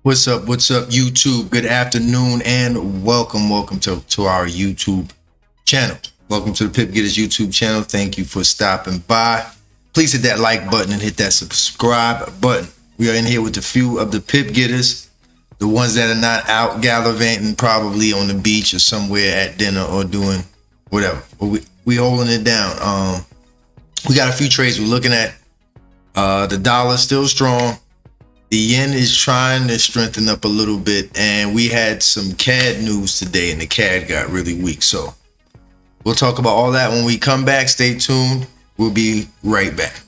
What's up? What's up, YouTube? Good afternoon and welcome to our YouTube channel. Welcome to the Pip Getterz YouTube channel. Thank you for stopping by. Please hit that like button and hit that subscribe button. We are in here with a few of the Pip Getters, the ones that are not out gallivanting, probably on the beach or somewhere at dinner or doing whatever. But we holding it down. We got a few trades we're looking at. The dollar still strong. The yen is trying to strengthen up a little bit, and we had some CAD news today, and the CAD got really weak. So we'll talk about all that when we come back. Stay tuned. We'll be right back.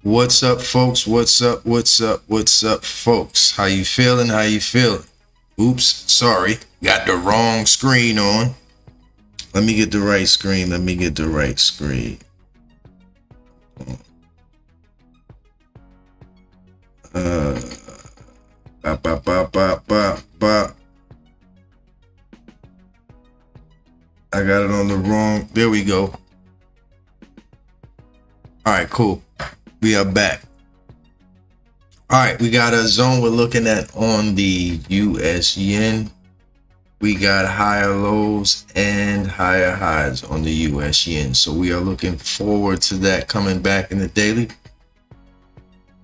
What's up, folks? What's up, folks? How you feeling? Oops, sorry. Got the wrong screen on. Let me get the right screen. I got it on the wrong. There we go. All right, cool. We are back. All right, we got a zone we're looking at on the US yen. We got higher lows and higher highs on the US yen. So we are looking forward to that coming back in the daily.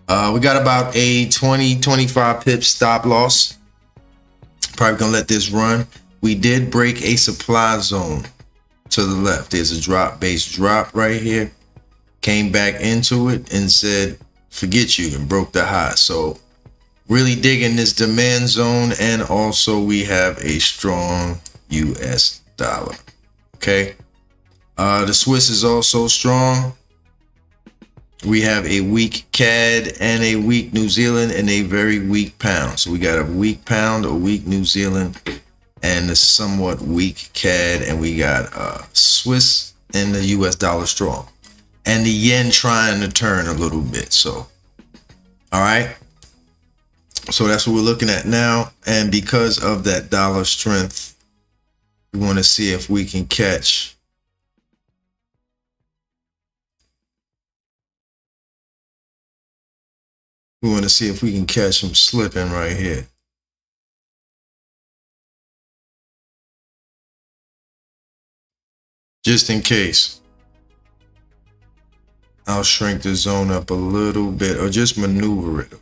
We got about a 20-25 pip stop loss. Probably gonna let this run. We did break a supply zone to the left. There's a drop base drop right here. Came back into it and said, forget you, and broke the high. So really digging this demand zone, and also we have a strong US dollar. Okay. The Swiss is also strong. We have a weak CAD and a weak New Zealand and a very weak pound. So we got a weak pound, a weak New Zealand, and a somewhat weak CAD, and we got Swiss and the US dollar strong. And the yen trying to turn a little bit. So, all right. So that's what we're looking at now. And because of that dollar strength, we want to see if we can catch. We want to see if we can catch them slipping right here. Just in case. I'll shrink the zone up a little bit, or just maneuver it.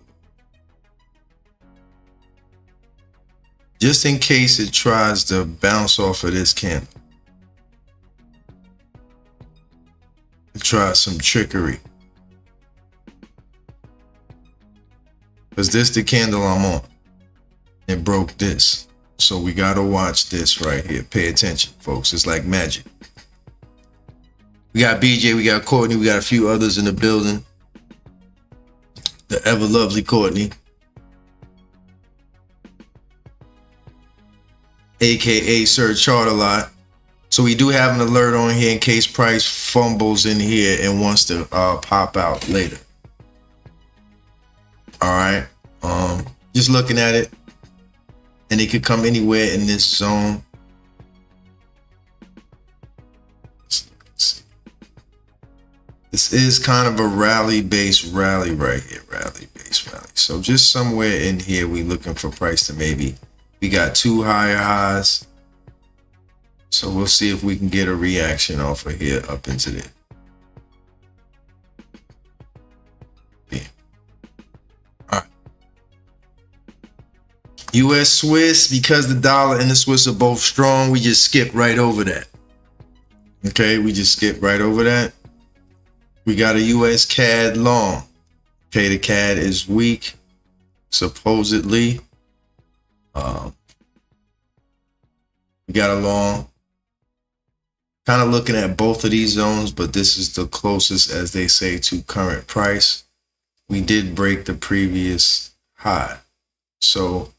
Just in case it tries to bounce off of this candle. Try some trickery. Because this the candle I'm on. It broke this. So we got to watch this right here. Pay attention, folks. It's like magic. We got BJ, we got Courtney, we got a few others in the building. The ever lovely Courtney, aka Sir Charter Lot. So we do have an alert on here in case price fumbles in here and wants to pop out later. All right, just looking at it, and it could come anywhere in this zone. This is kind of a rally-based rally right here, rally-based rally. So just somewhere in here, we looking for price to maybe, we got two higher highs. So we'll see if we can get a reaction off of here up into there. Yeah. All right. US Swiss, because the dollar and the Swiss are both strong, we just skip right over that. Okay, we just skip right over that. We got a US CAD long. Okay, the CAD is weak, supposedly. We got a long. Kind of looking at both of these zones, but this is the closest, as they say, to current price. We did break the previous high. So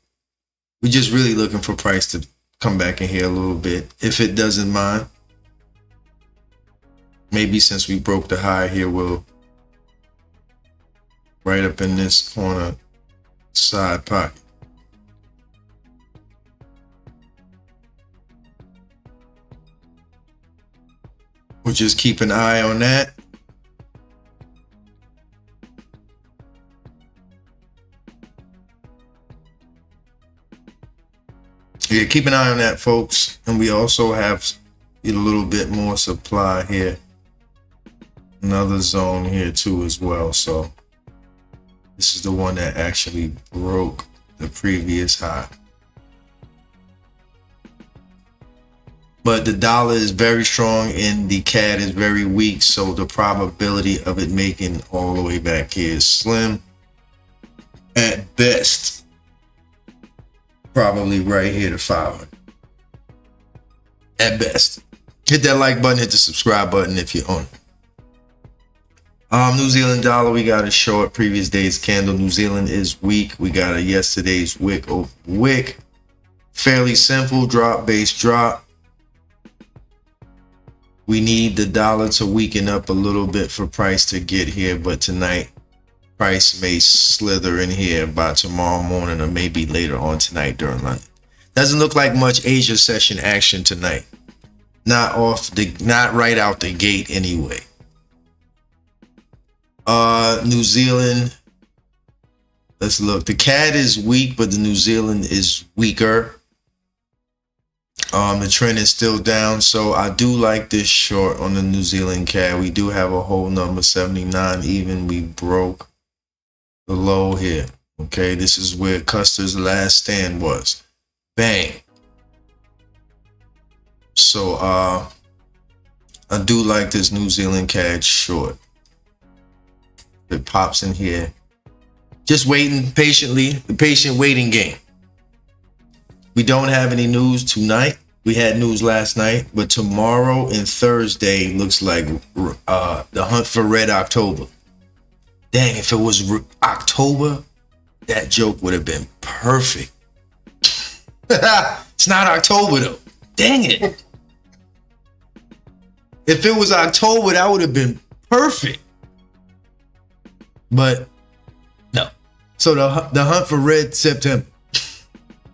we're just really looking for price to come back in here a little bit, if it doesn't mind. Maybe since we broke the high here, we'll right up in this corner side pocket. We'll just keep an eye on that. Yeah, keep an eye on that, folks. And we also have a little bit more supply here. Another zone here too as well. So this is the one that actually broke the previous high. But the dollar is very strong and the CAD is very weak. So the probability of it making all the way back here is slim. At best, probably right here to 500. At best. Hit that like button, hit the subscribe button if you own it. New Zealand dollar, we got a short previous day's candle. New Zealand is weak. We got a yesterday's wick over wick. Fairly simple drop, base drop. We need the dollar to weaken up a little bit for price to get here, but tonight price may slither in here by tomorrow morning or maybe later on tonight during London. Doesn't look like much Asia session action tonight. Not right out the gate anyway. New Zealand, let's look. The CAD is weak, but the New Zealand is weaker. The trend is still down, so I do like this short on the New Zealand CAD. We do have a whole number 79 even. We broke the low here. Okay, this is where Custer's last stand was. Bang. So I do like this New Zealand CAD short. It pops in here. Just waiting patiently, the patient waiting game. We don't have any news tonight. We had news last night, but tomorrow and Thursday looks like the hunt for Red October. Dang, if it was October, that joke would have been perfect. It's not October though. Dang it. If it was October, that would have been perfect. But no. So the hunt for Red September.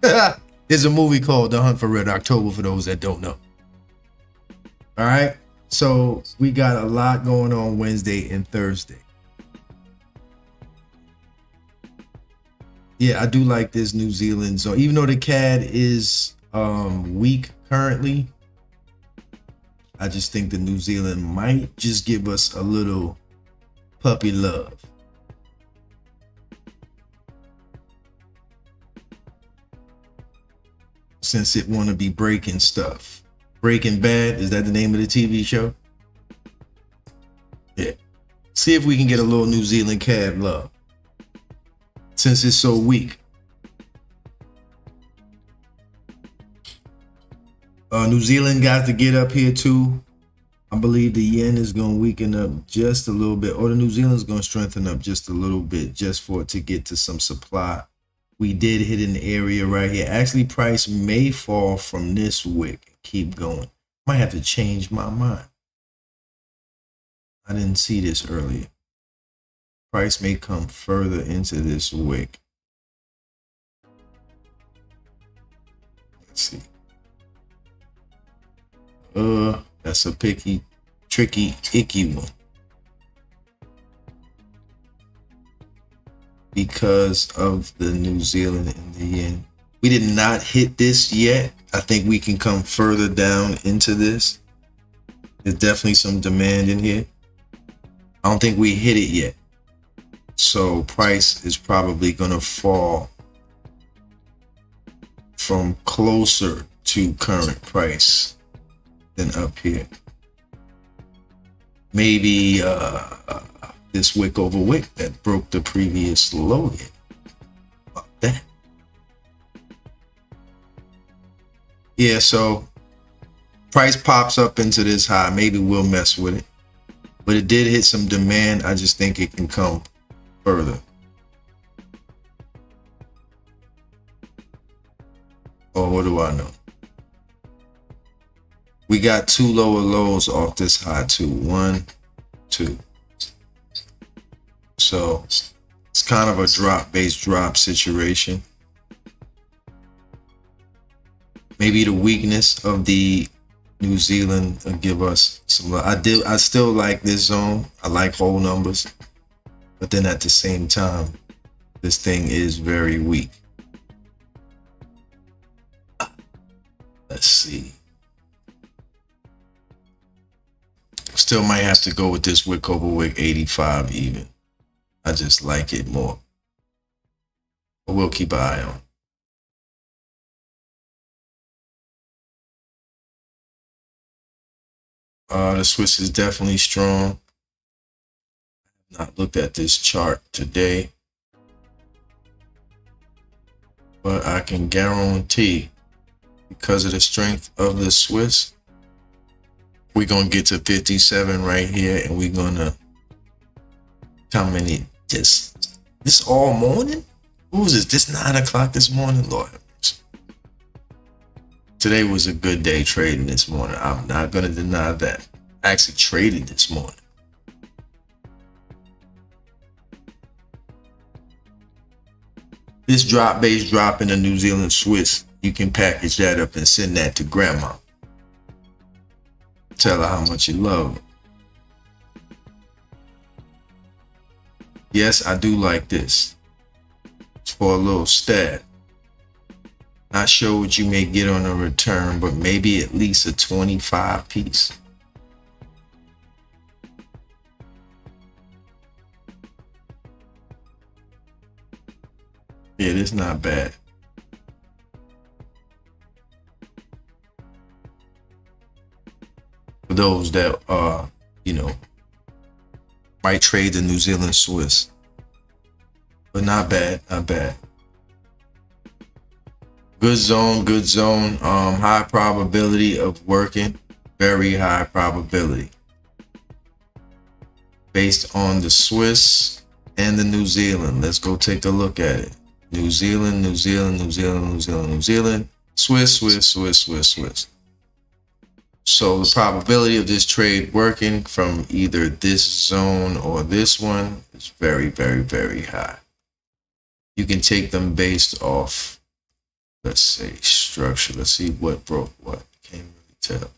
There's a movie called The Hunt for Red October for those that don't know. All right. So we got a lot going on Wednesday and Thursday. Yeah, I do like this New Zealand zone. Even though the CAD is weak currently, I just think the New Zealand might just give us a little puppy love. Since it want to be breaking stuff. Breaking Bad, is that the name of the TV show? Yeah. See if we can get a little New Zealand CAD love. Since it's so weak. New Zealand got to get up here too. I believe the yen is going to weaken up just a little bit, or the New Zealand's going to strengthen up just a little bit just for it to get to some supply. We did hit an area right here. Actually, price may fall from this wick. Keep going. Might have to change my mind. I didn't see this earlier. Price may come further into this wick. Let's see. That's a picky, tricky, icky one. Because of the New Zealand and the yen. We did not hit this yet. I think we can come further down into this. There's definitely some demand in here. I don't think we hit it yet. So price is probably going to fall from closer to current price than up here. Maybe this wick over wick that broke the previous low here. About that. Yeah, so price pops up into this high. Maybe we'll mess with it. But it did hit some demand. I just think it can come further. Or what do I know? We got two lower lows off this high too. 1, 2. So it's kind of a drop base drop situation. Maybe the weakness of the New Zealand will give us some. I still like this zone. I like whole numbers, but then at the same time, this thing is very weak. Let's see. Still might have to go with this wick over wick 85 even. I just like it more. But we'll keep an eye on. The Swiss is definitely strong. Not looked at this chart today, but I can guarantee, because of the strength of the Swiss, we're gonna get to 57 right here, and we're gonna come in this all morning. Who's this? This 9 o'clock this morning, Lord. Today was a good day trading this morning. I'm not gonna deny that. I actually traded this morning. This drop base drop in the New Zealand Swiss, you can package that up and send that to grandma. Tell her how much you love her. Yes, I do like this. It's for a little stab. Not sure what you may get on a return, but maybe at least a 25 piece. Yeah, this is not bad. For those that might trade the New Zealand Swiss. But not bad, not bad. Good zone, good zone. High probability of working. Very high probability. Based on the Swiss and the New Zealand. Let's go take a look at it. New Zealand, New Zealand, New Zealand, New Zealand, New Zealand, Swiss, Swiss, Swiss, Swiss, Swiss. So the probability of this trade working from either this zone or this one is very, very, very high. You can take them based off, let's say, structure. Let's see what broke what. Can't really tell.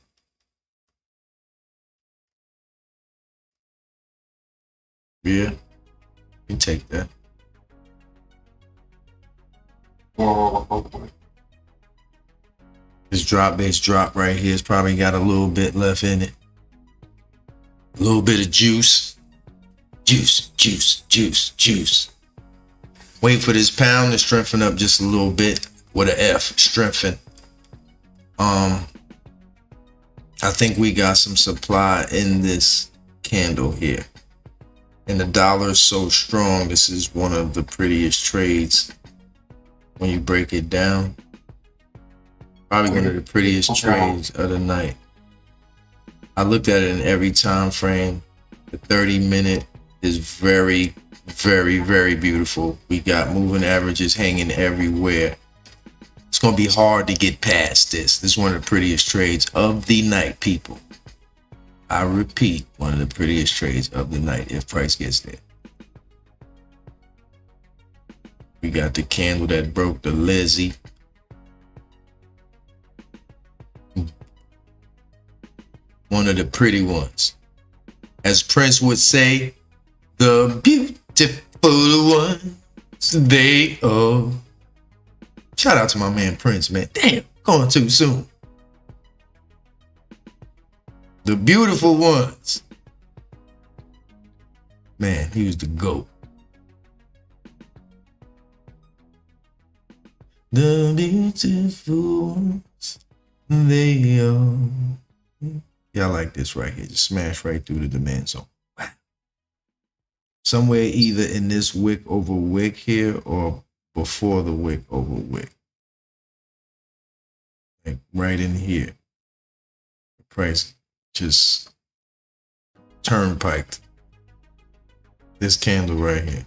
Yeah, you can take that. This drop base drop right here has probably got a little bit left in it. A little bit of juice. Juice, juice, juice, juice. Wait for this pound to strengthen up just a little bit with an F, strengthen. I think we got some supply in this candle here. And the dollar is so strong, this is one of the prettiest trades when you break it down. Probably one of the prettiest trades of the night. I looked at it in every time frame. The 30-minute is very, very, very beautiful. We got moving averages hanging everywhere. It's going to be hard to get past this. This is one of the prettiest trades of the night, people. I repeat, one of the prettiest trades of the night if price gets there. We got the candle that broke the Lizzie. One of the pretty ones. As Prince would say, the beautiful ones, they are. Shout out to my man Prince, man. Damn, going too soon. The beautiful ones. Man, he was the GOAT. The beautiful ones, they are. Yeah, I like this right here. Just smash right through the demand zone. Wow. Somewhere either in this wick over wick here or before the wick over wick. Like right in here. The price just turnpiked. This candle right here.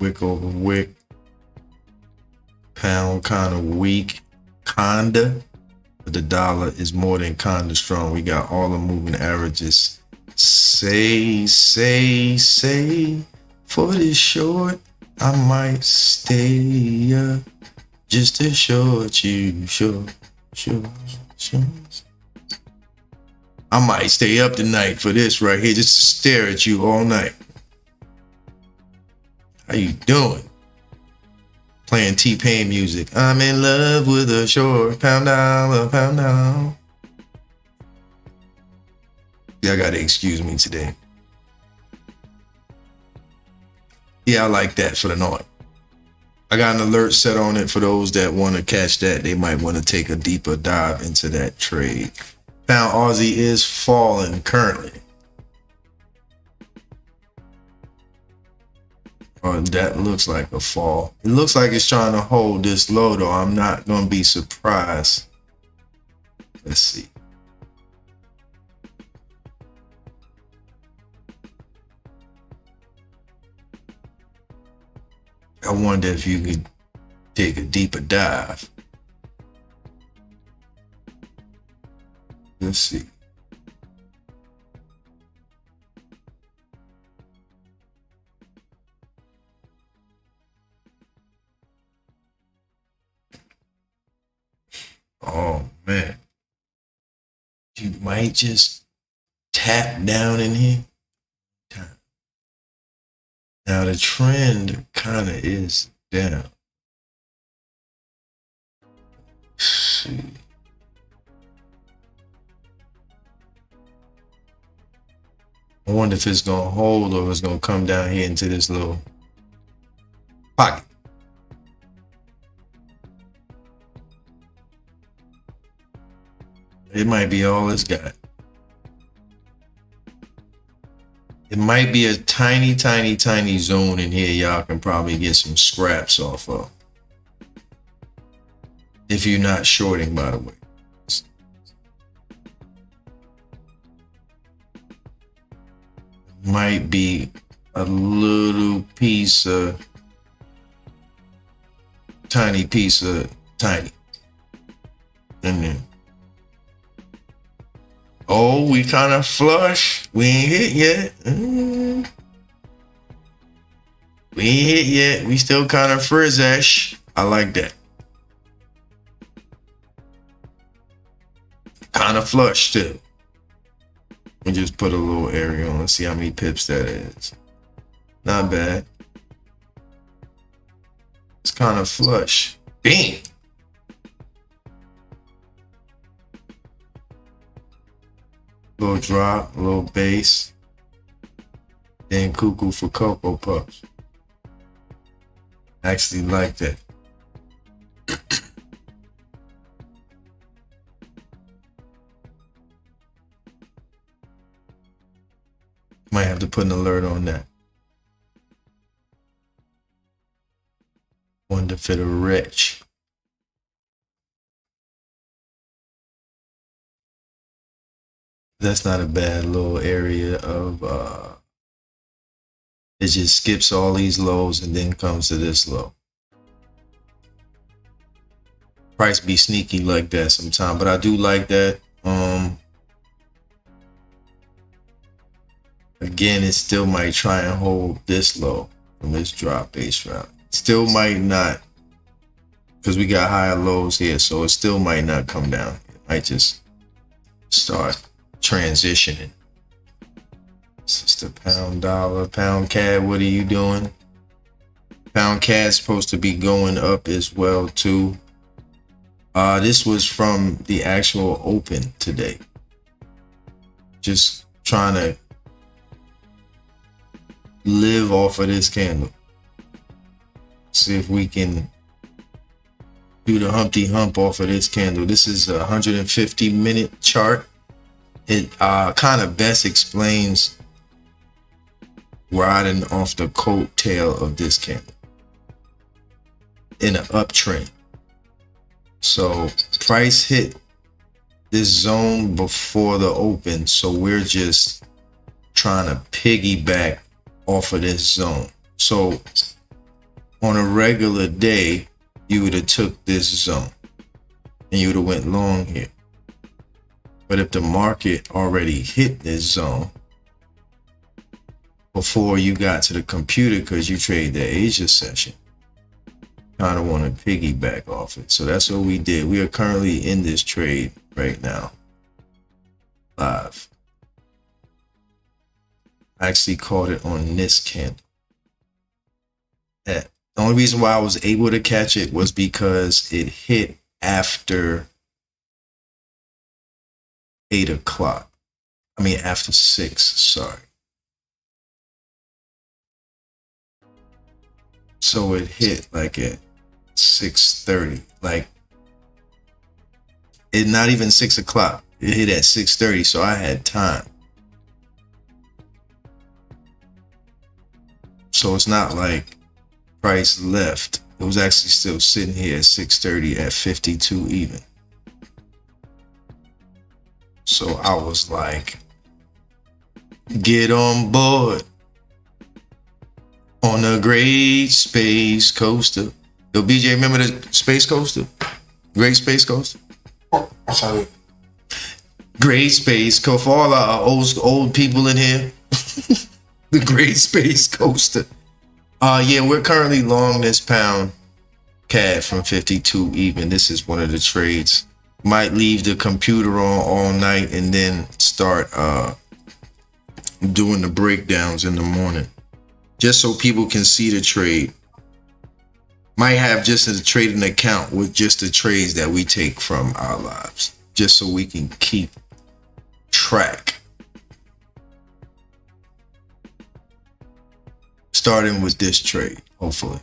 Wick over wick. Pound kind of weak, kinda, but the dollar is more than kinda strong. We got all the moving averages. Say, for this short, I might stay just to short you, sure. I might stay up tonight for this right here, just to stare at you all night. How you doing? Playing T-Pain music. I'm in love with a short pound dollar, pound down. Y'all gotta excuse me today. Yeah, I like that for the night. I got an alert set on it for those that want to catch that. They might want to take a deeper dive into that trade. Pound Aussie is falling currently. Or that looks like a fall. It looks like it's trying to hold this low though. I'm not going to be surprised. Let's see. I wonder if you could take a deeper dive. Let's see. Oh man. You might just tap down in here. Now the trend kind of is down. Let's see. I wonder if it's gonna hold or if it's gonna come down here into this little pocket. It might be all it's got. It might be a tiny zone in here y'all can probably get some scraps off of. If you're not shorting, by the way. Might be a little piece of, tiny piece of tiny. And then, oh, we kind of flush. We ain't hit yet. We ain't hit yet. We still kind of frizz-ash. I like that. Kind of flush too. Let me just put a little area on and see how many pips that is. Not bad. It's kind of flush. Bam. Little drop, a little base. Then cuckoo for Cocoa Puffs. Actually like that. Might have to put an alert on that. Wonder for the rich. That's not a bad little area of it just skips all these lows and then comes to this low. Price be sneaky like that sometimes, but I do like that. Again, it still might try and hold this low from this drop base route. Still might not, because we got higher lows here, so it still might not come down. It might just start transitioning. This is the pound dollar, pound CAD. What are you doing? Pound CAD supposed to be going up as well too. This was from the actual open today. Just trying to live off of this candle. See if we can do the Humpty Hump off of this candle. This is a 150-minute chart. It kind of best explains riding off the coattail of this candle in an uptrend. So price hit this zone before the open, so we're just trying to piggyback off of this zone. So on a regular day, you would have took this zone and you would have went long here. But if the market already hit this zone before you got to the computer, because you trade the Asia session, kind of want to piggyback off it. So that's what we did. We are currently in this trade right now, live. I actually caught it on this candle. The only reason why I was able to catch it was because it hit after 8 o'clock. I mean, after 6, sorry. So it hit like at 6:30, like it not even 6 o'clock. It hit at 6:30, so I had time. So it's not like price left. It was actually still sitting here at 6:30 at 52 even. So I was like, get on board on a great space coaster. Yo, BJ, remember the space coaster? Great Space Coaster? Oh, sorry. Great Space Coaster. For all our old people in here, the Great Space Coaster. Yeah, we're currently long this pound CAD from 52 even. This is one of the trades. Might leave the computer on all night and then start doing the breakdowns in the morning, just so people can see the trade. Might have just a trading account with just the trades that we take from our lives, just so we can keep track. Starting with this trade, hopefully.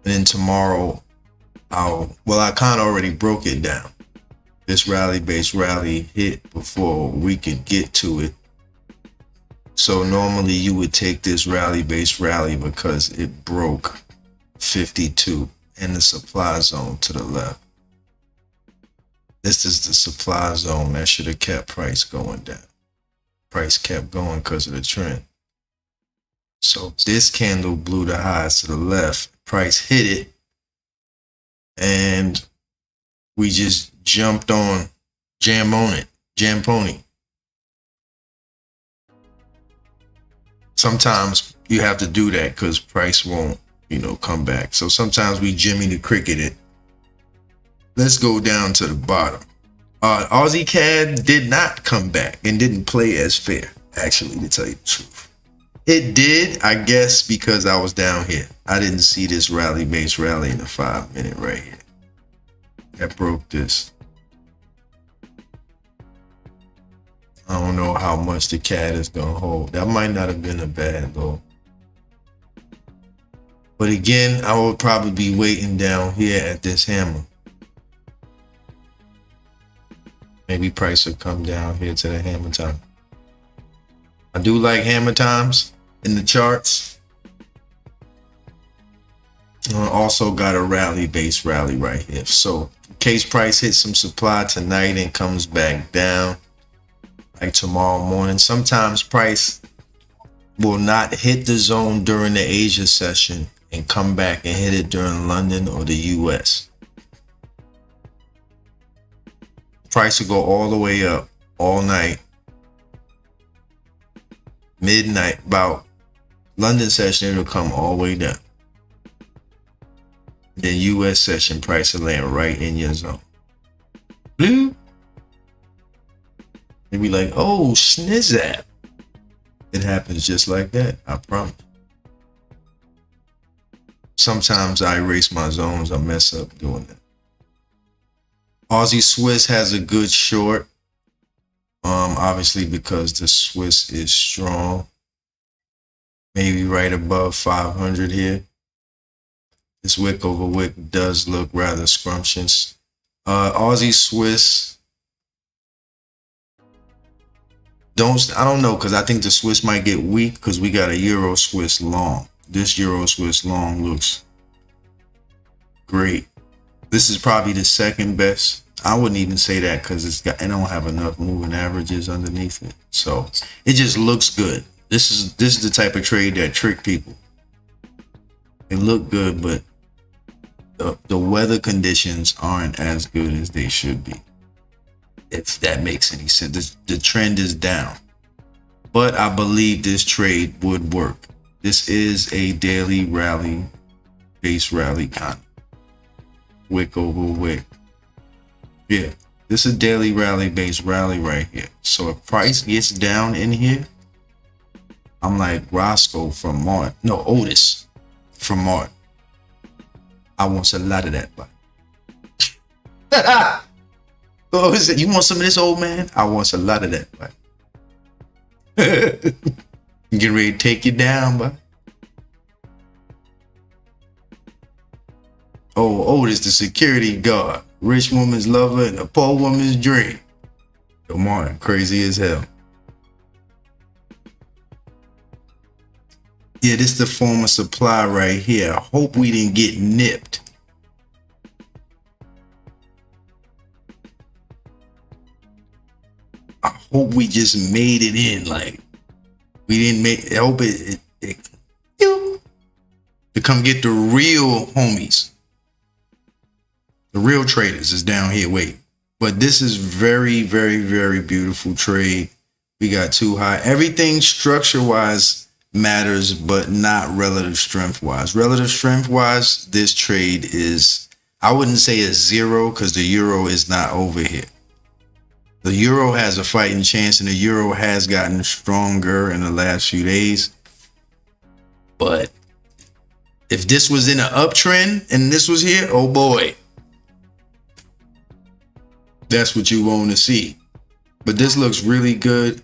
And then tomorrow, I kind of already broke it down. This rally-based rally hit before we could get to it. So normally you would take this rally-based rally because it broke 52 in the supply zone to the left. This is the supply zone that should have kept price going down. Price kept going because of the trend. So this candle blew the highs to the left. Price hit it. And we just jumped on, jam pony. Sometimes you have to do that because price won't, come back. So sometimes we Jimmy the Cricket it. Let's go down to the bottom. Aussie CAD did not come back and didn't play as fair, actually, to tell you the truth. It did, I guess, because I was down here. I didn't see this rally-based rally in the 5-minute right here. That broke this. I don't know how much the CAD is going to hold. That might not have been a bad low. But again, I would probably be waiting down here at this hammer. Maybe price will come down here to the hammer time. I do like hammer times in the charts. Also got a rally-based rally right here. So in case price hits some supply tonight and comes back down like tomorrow morning, sometimes price will not hit the zone during the Asia session and come back and hit it during London or the U.S. Price will go all the way up all night. Midnight, about London session, it'll come all the way down. Then U.S. session price will land right in your zone. Blue. They be like, oh, snizzap. It happens just like that, I promise. Sometimes I erase my zones. I mess up doing that. Aussie Swiss has a good short. Obviously because the Swiss is strong. Maybe right above 500 here. This wick over wick does look rather scrumptious. Aussie Swiss. I don't know, because I think the Swiss might get weak because we got a Euro Swiss long. This Euro Swiss long looks great. This is probably the second best. I wouldn't even say that because it don't have enough moving averages underneath it. So it just looks good. This is the type of trade that trick people. It look good, but the weather conditions aren't as good as they should be, if that makes any sense. The trend is down, but I believe this trade would work. This is a daily rally, base rally kind of wick over wick. Yeah, this is a daily rally base rally right here. So if price gets down in here, I'm like Roscoe from Martin. No, Otis from Martin. I want a lot of that. Oh, is it? You want some of this, old man? I want a lot of that. Get ready to take you down, but Otis, the security guard, rich woman's lover, and a poor woman's dream. Yo, Martin, crazy as hell. Yeah, this is the form of supply right here. I hope we didn't get nipped. I hope we just made it in. Like, we didn't make. I hope it to come get the real homies. The real traders is down here waiting. But this is very, very, very beautiful trade. We got too high. Everything structure-wise matters, but not relative strength-wise. Relative strength-wise, this trade is, I wouldn't say a zero, because the euro is not over here. The euro has a fighting chance, and the euro has gotten stronger in the last few days. But if this was in an uptrend and this was here, oh boy. That's what you want to see. But this looks really good.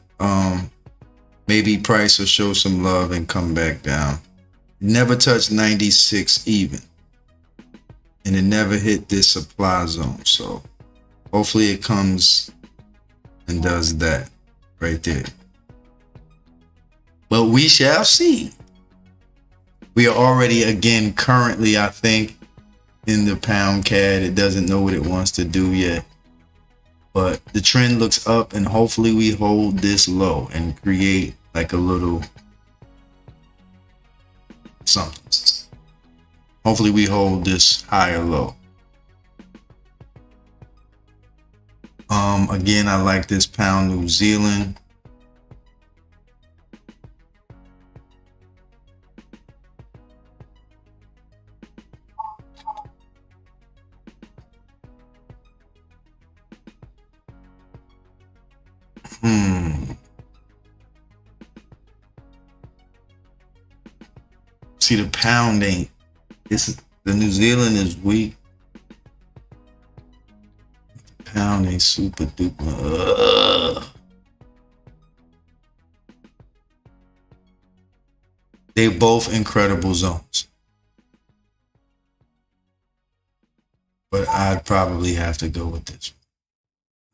Maybe price will show some love and come back down. Never touched 96 even. And it never hit this supply zone. So hopefully it comes and does that right there. But we shall see. We are already, again, currently, I think, in the pound CAD. It doesn't know what it wants to do yet. But the trend looks up, and hopefully we hold this low and create like a little something. Hopefully we hold this higher low. Again, I like this pound New Zealand. See, the pound ain't. The New Zealand is weak. The pound ain't super duper. They both incredible zones. But I'd probably have to go with this.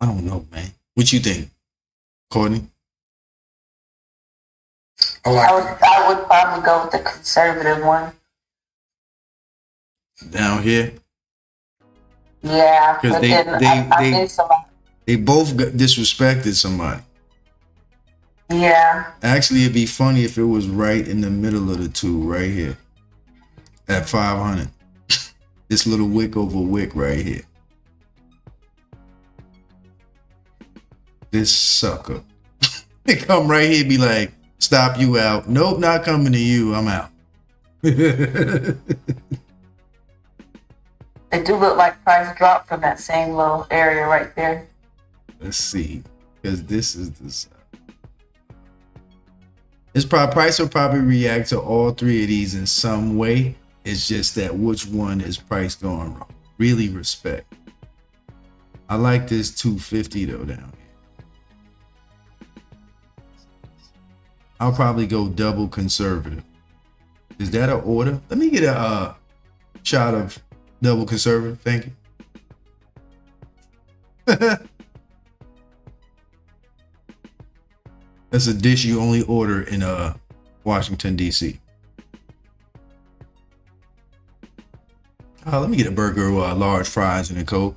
I don't know, man. What you think, Courtney? I would probably go with the conservative one. Down here? Yeah, because they both disrespected somebody. Yeah. Actually, it'd be funny if it was right in the middle of the two, right here, at 500. This little wick over wick right here. This sucker. They come right here, be like, stop you out. Nope, not coming to you. I'm out. They do look like price dropped from that same little area right there. Let's see, because this is the. It's probably price will probably react to all three of these in some way. It's just that which one is price going wrong. Really respect. I like this 250 though down here. I'll probably go double conservative. Is that an order? Let me get a shot of double conservative. Thank you. That's a dish you only order in Washington, D.C. Let me get a burger, large fries, and a Coke.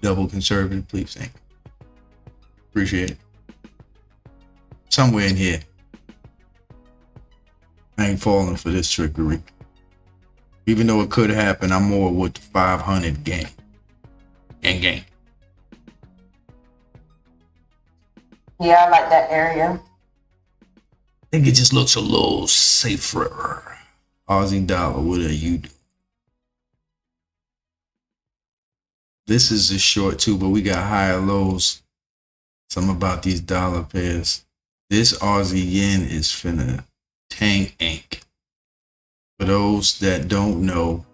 Double conservative, please. Thank you. Appreciate it. Somewhere in here. I ain't falling for this trickery. Even though it could happen, I'm more with the 500 game. Gang. Yeah, I like that area. I think it just looks a little safer. Aussie dollar, what are you doing? This is a short too, but we got higher lows. Something about these dollar pairs. This Aussie yen is finna tank ink. For those that don't know,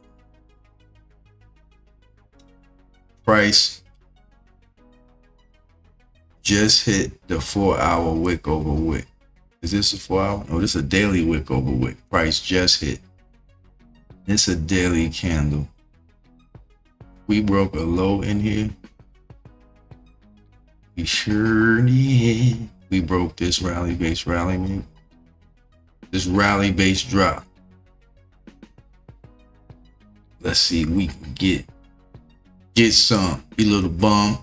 price just hit the 4-hour wick over wick. Is this a 4-hour? No, this is a daily wick over wick. Price just hit. It's a daily candle. We broke a low in here. We sure did. We broke this rally base rally, man. This rally base drop. Let's see if we can get some. You little bum.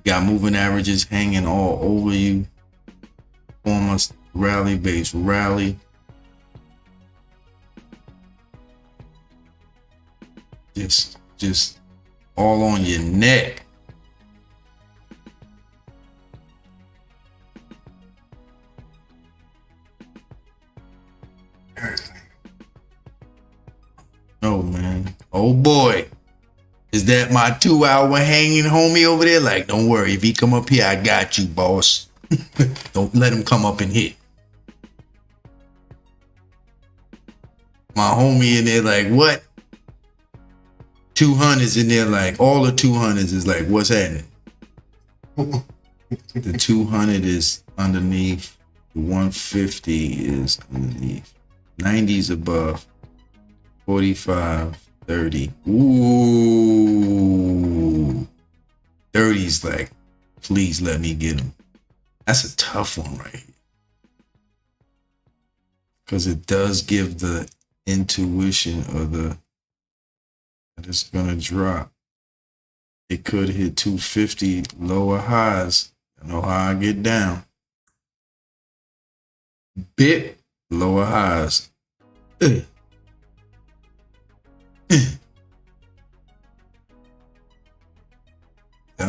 Got moving averages hanging all over you. Form a rally base rally. Just all on your neck. Oh man. Oh boy. Is that my 2-hour hanging homie over there? Like, don't worry. If he come up here, I got you, boss. Don't let him come up and hit. My homie in there like, what? 200s in there like, all the 200s is like, what's happening? The 200 is underneath. The 150 is underneath. 90s above. 45, 30. Ooh. 30's like, please let me get him. That's a tough one right here. Because it does give the intuition of the that it's gonna drop. It could hit 250 lower highs. I know how I get down. Bit lower highs. I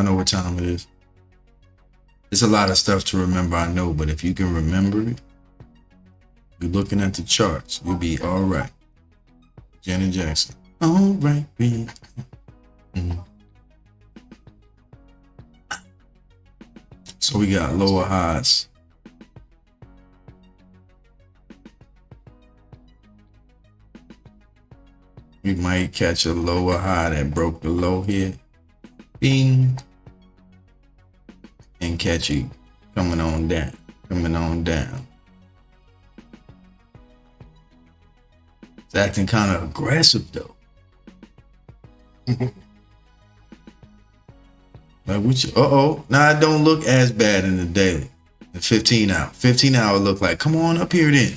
know what time it is. It's a lot of stuff to remember, I know, but if you can remember it, you're looking at the charts, you'll be all right. Janet Jackson. All right, mm-hmm. So we got lower highs. We might catch a lower high that broke the low here. Bing. And catch you coming on down. It's acting kind of aggressive though. Like what you, now it don't look as bad in the daily. The 15 hour. 15 hour look like, come on up here then.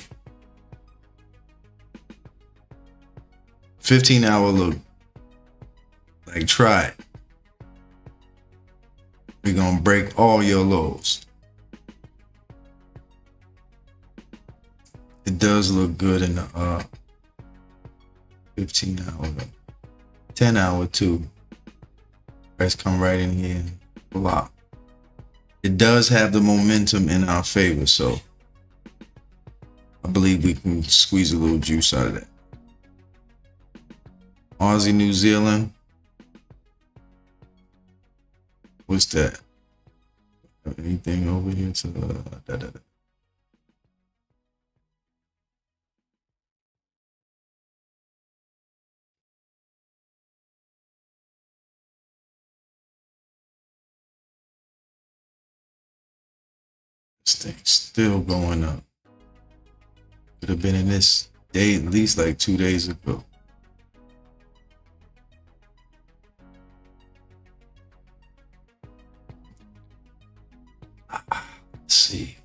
15 hour look like, try it. We're gonna break all your lows. It does look good in the 15 hour, 10 hour too. Price come right in here and block. It does have the momentum in our favor, so I believe we can squeeze a little juice out of that. Aussie, New Zealand. What's that? Anything over here to the This thing's still going up. Could have been in this day at least like 2 days ago. Let's see.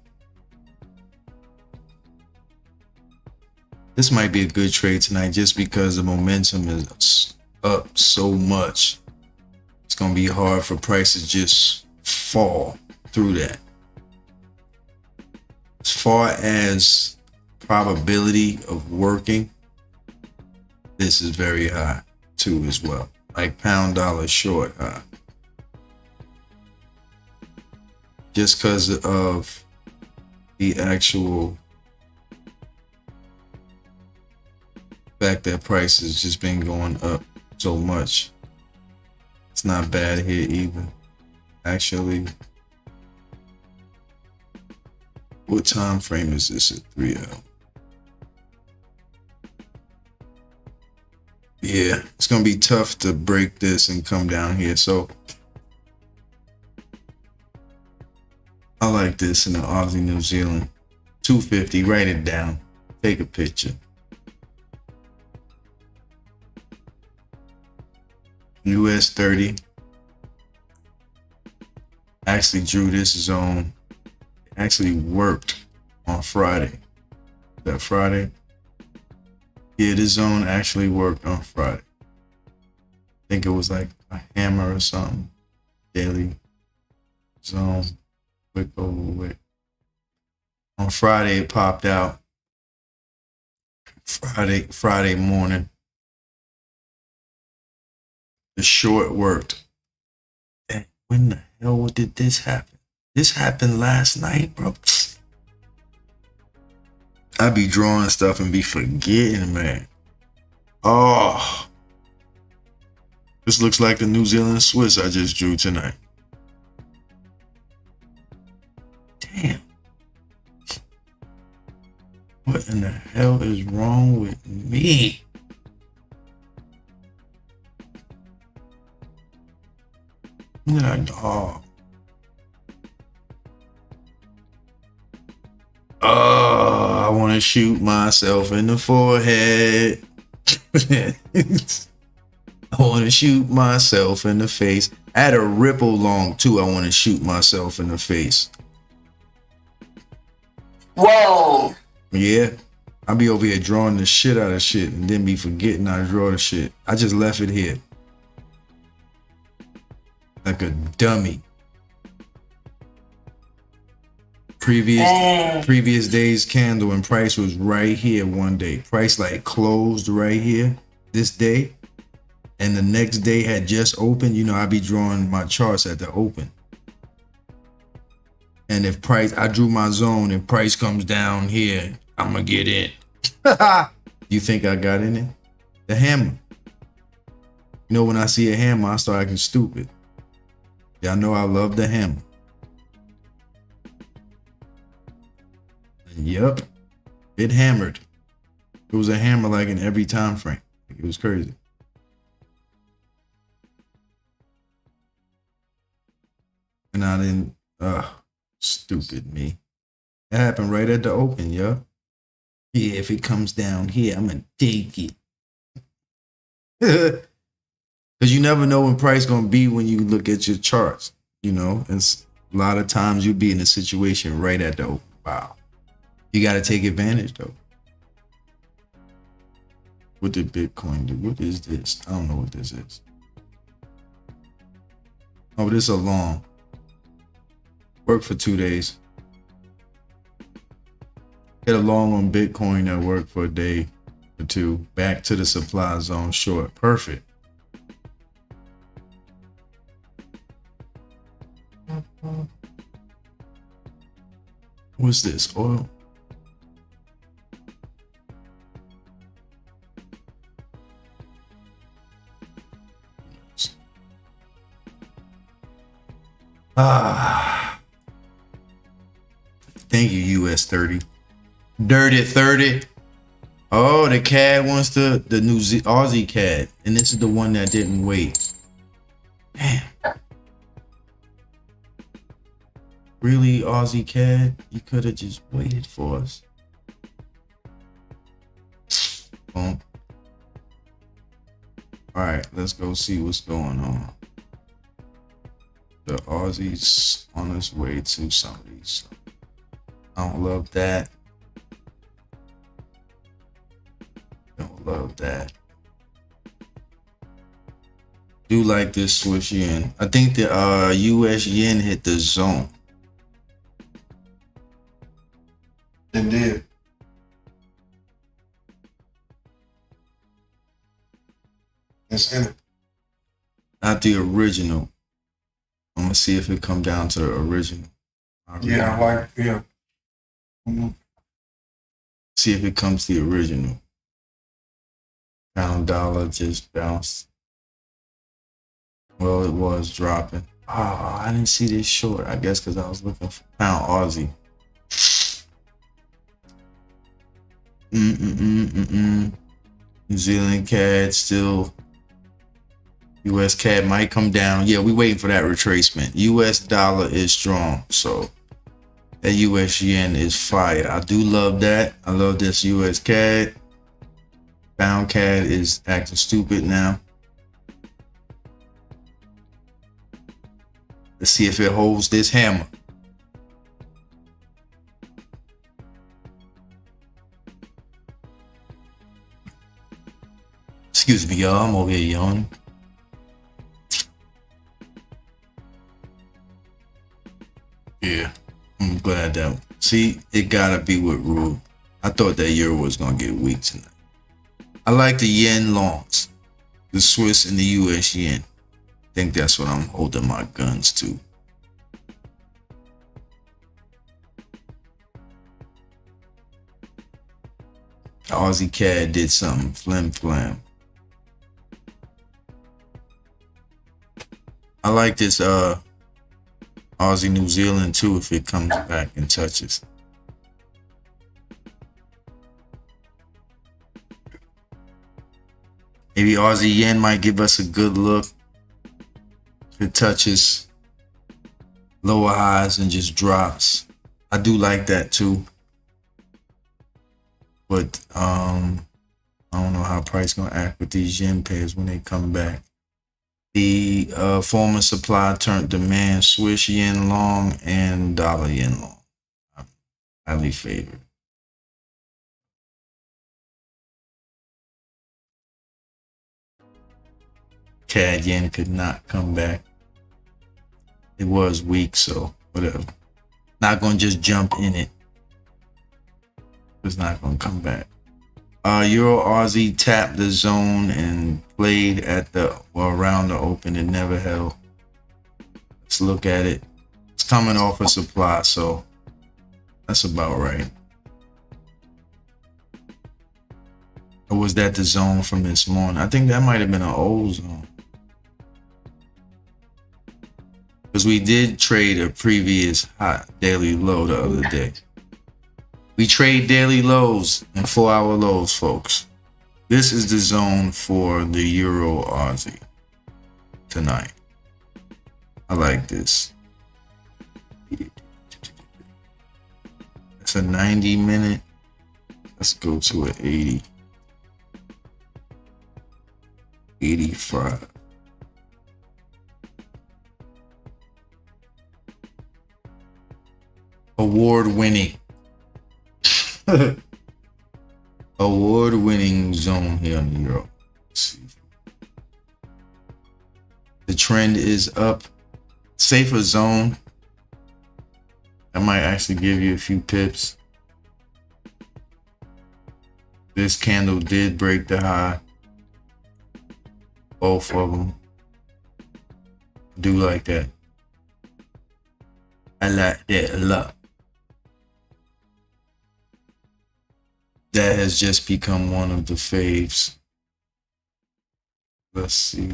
This might be a good trade tonight just because the momentum is up so much. It's going to be hard for prices just fall through that. As far as probability of working, This is very high too as well. Like pound dollar short high. Just because of the actual fact that price has just been going up so much. It's not bad here either. Actually, what time frame is this at 3L? Yeah, it's gonna be tough to break this and come down here. So I like this in the Aussie New Zealand 250. Write it down. Take a picture. US 30. Actually drew this zone. Actually worked on Friday. That Friday? Yeah, this zone actually worked on Friday. I think it was like a hammer or something. Daily zone. Quick overweight. On Friday, it popped out. Friday morning. The short worked. And when the hell did this happen? This happened last night, bro. I be drawing stuff and be forgetting, man. Oh. This looks like the New Zealand Swiss I just drew tonight. Damn. What in the hell is wrong with me? When did I dog? Oh, I want to shoot myself in the forehead. I want to shoot myself in the face. I had a ripple long too. I want to shoot myself in the face. Whoa. Yeah. I'll be over here drawing the shit out of shit and then be forgetting I draw the shit. I just left it here. Like a dummy. Previous day's candle and price was right here one day. Price like closed right here this day. And the next day had just opened. You know, I be drawing my charts at the open. And if price, I drew my zone and price comes down here, I'm gonna get in. You think I got in it? The hammer. You know, when I see a hammer, I start acting stupid. Y'all know I love the hammer. Yep, it hammered. It was a hammer like in every time frame. It was crazy. And I didn't, stupid me. That happened right at the open, yo. Yeah, if it comes down here, I'm gonna take it. Because you never know when price gonna be when you look at your charts, you know? And a lot of times you'll be in a situation right at the open. Wow. You got to take advantage, though. What did Bitcoin do? What is this? I don't know what this is. Oh, this is a long. Worked for 2 days. Get a long on Bitcoin that worked for a day or two. Back to the supply zone short. Perfect. What's this? Oil? Thank you, US 30. Dirty 30. Oh, the CAD wants the new Aussie CAD. And this is the one that didn't wait. Damn. Really, Aussie CAD? You could have just waited for us. Boom. All right, let's go see what's going on. The Aussie's on its way to some of these. I don't love that. Don't love that. Do like this Swiss yen. I think the US yen hit the zone. It did. that's in it. Not the original. I'm gonna see if it come down to the original. Yeah, I like, yeah. Mm-hmm. See if it comes to the original. Pound dollar just bounced. Well, it was dropping. Oh, I didn't see this short. I guess because I was looking for pound Aussie. New Zealand CAD still. US CAD might come down. Yeah, we waiting for that retracement. US dollar is strong, so that US yen is fire. I do love that. I love this US CAD. Pound CAD is acting stupid now. Let's see if it holds this hammer. Excuse me, y'all. I'm over here yawning. Yeah, I'm glad that. See, it gotta be with Rule. I thought that euro was gonna get weak tonight. I like the yen longs, the Swiss and the US yen. I think that's what I'm holding my guns to. Aussie CAD did something flim flam. I like this Aussie New Zealand too if it comes back and touches. Maybe Aussie yen might give us a good look. If it touches lower highs and just drops. I do like that too. But I don't know how price gonna act with these yen pairs when they come back. The former supply turned demand, Swiss yen long and dollar yen long. I'm highly favored. CAD yen could not come back. It was weak, so whatever. Not gonna just jump in it. It's not gonna come back. Euro Aussie tapped the zone and played at around the open. It never held. Let's look at it. It's coming off a supply, so that's about right. Or was that the zone from this morning? I think that might have been an old zone. Because we did trade a previous hot daily low the other day. We trade daily lows and 4-hour lows, folks. This is the zone for the Euro Aussie tonight. I like this. It's a 90-minute. Let's go to an 80. 85. Award-winning. Award-winning zone here on the Euro. Let's see. The trend is up. Safer zone. I might actually give you a few pips. This candle did break the high. Both of them. Do like that. I like that a lot. That has just become one of the faves. Let's see.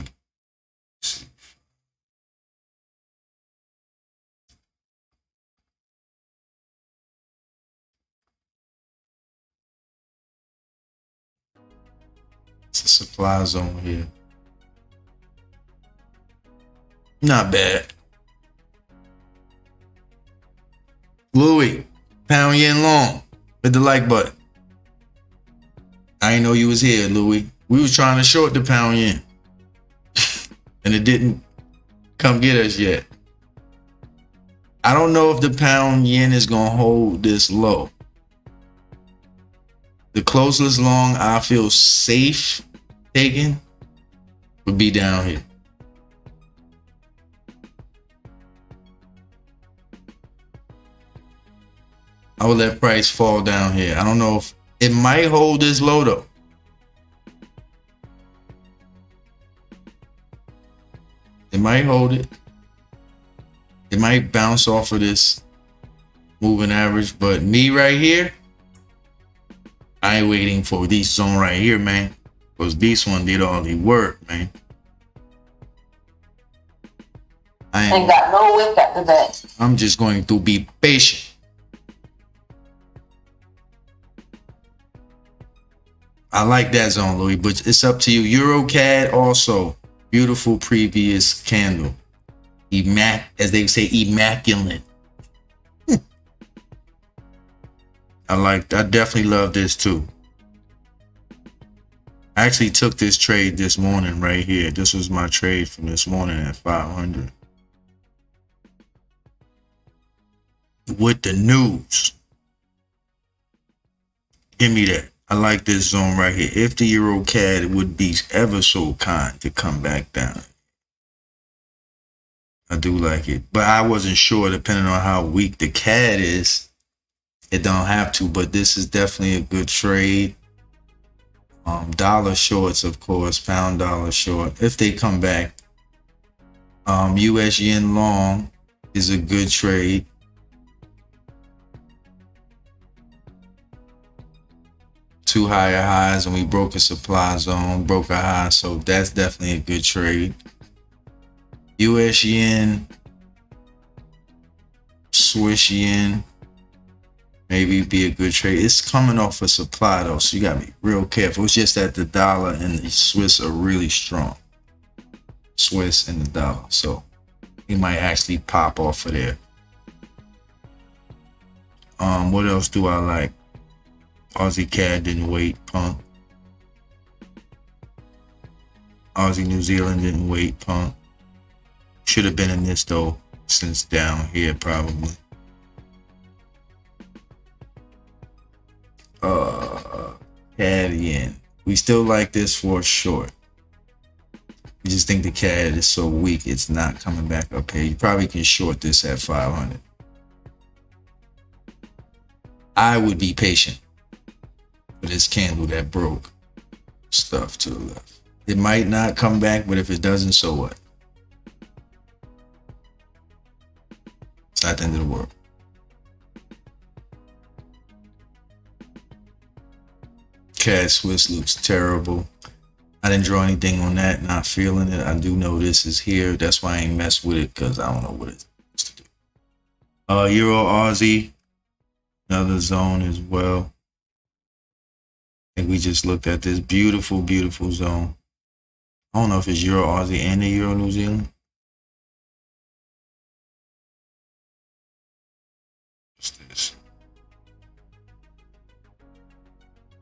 It's a supply zone here. Not bad. Louis, pound yen long. Hit the like button. I didn't know you was here, Louis. We was trying to short the pound yen. And it didn't come get us yet. I don't know if the pound yen is going to hold this low. The closest long I feel safe taking would be down here. I would let price fall down here. I don't know if it might hold this low though. It might hold it. It might bounce off of this moving average, but me right here, I ain't waiting for this zone right here, man. Because this one did all the work, man. Ain't got no wick after that. I'm just going to be patient. I like that zone, Louis, but it's up to you. EuroCAD also. Beautiful previous candle. As they say, immaculate. I definitely love this too. I actually took this trade this morning right here. This was my trade from this morning at 500. With the news. Give me that. I like this zone right here. If the EuroCAD would be ever so kind to come back down. I do like it. But I wasn't sure, depending on how weak the CAD is. It don't have to, but this is definitely a good trade. Dollar shorts, of course, pound dollar short. If they come back, US yen long is a good trade. Two higher highs, and we broke a supply zone, broke a high, so that's definitely a good trade. US yen, Swiss yen. Maybe be a good trade. It's coming off a supply though, so you gotta be real careful. It's just that the dollar and the Swiss are really strong. Swiss and the dollar, so it might actually pop off of there. What else do I like? Aussie CAD didn't wait, punk. Aussie New Zealand didn't wait, punk. Should have been in this though, since down here probably. CAD yen. We still like this for short. We just think the CAD is so weak, it's not coming back up here. You probably can short this at 500. I would be patient for this candle that broke stuff to the left. It might not come back, but if it doesn't, so what? It's not the end of the world. CAD Swiss looks terrible. I didn't draw anything on that, not feeling it. I do know this is here. That's why I ain't mess with it, because I don't know what it's supposed to do. Euro Aussie, another zone as well. I think we just looked at this beautiful, beautiful zone. I don't know if it's Euro Aussie and the Euro New Zealand. What's this?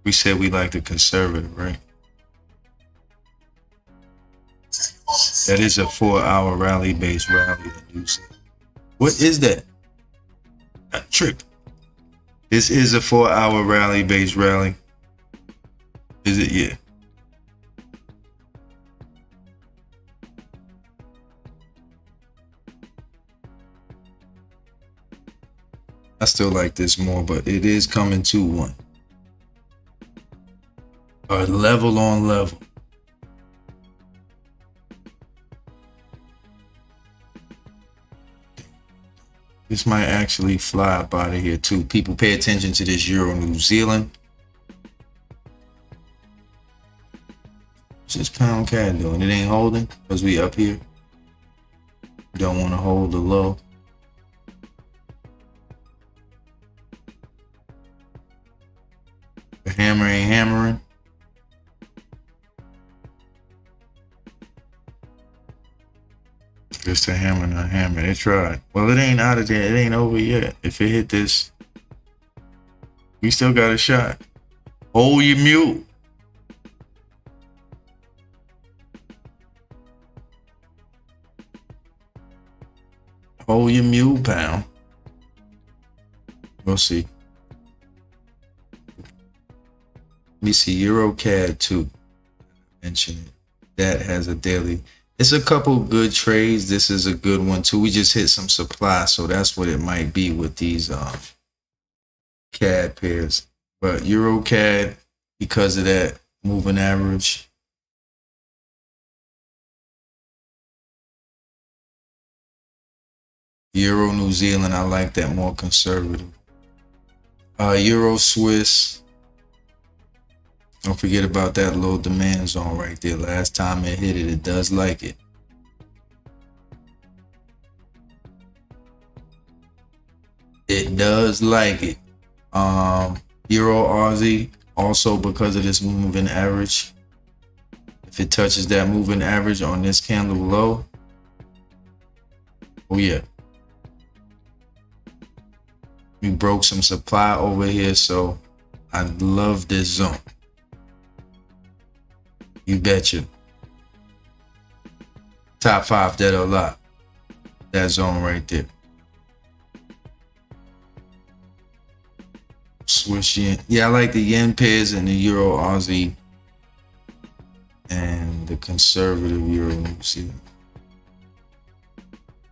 We said we like the conservative, right? That is a 4-hour rally-based rally that you said. What is that? A trick. This is a 4-hour rally-based rally. Is it? Yeah. I still like this more, but it is coming to one. Level on level. This might actually fly up out of here too. People pay attention to this Euro New Zealand. What's this pound CAD doing? It ain't holding because we up here. Don't want to hold the low. The hammer ain't hammering. Just a hammer, not hammer. They tried. Well, it ain't out of there. It ain't over yet. If it hit this, we still got a shot. Hold your mute. Hold your mute, pound. We'll see. Let me see. EuroCAD too. Mention it. That has a daily. It's a couple good trades. This is a good one too. We just hit some supply, so that's what it might be with these CAD pairs. But EuroCAD, because of that moving average, Euro New Zealand, I like that more conservative. Euro Swiss. Don't forget about that little demand zone right there. Last time it hit it, it does like it. It does like it. Euro Aussie, also because of this moving average. If it touches that moving average on this candle low, oh yeah. We broke some supply over here, so I love this zone. You betcha. Top 5 dead or lot. That zone right there. Swiss yen. Yeah, I like the yen pairs and the Euro Aussie and the conservative Euro New Zealand.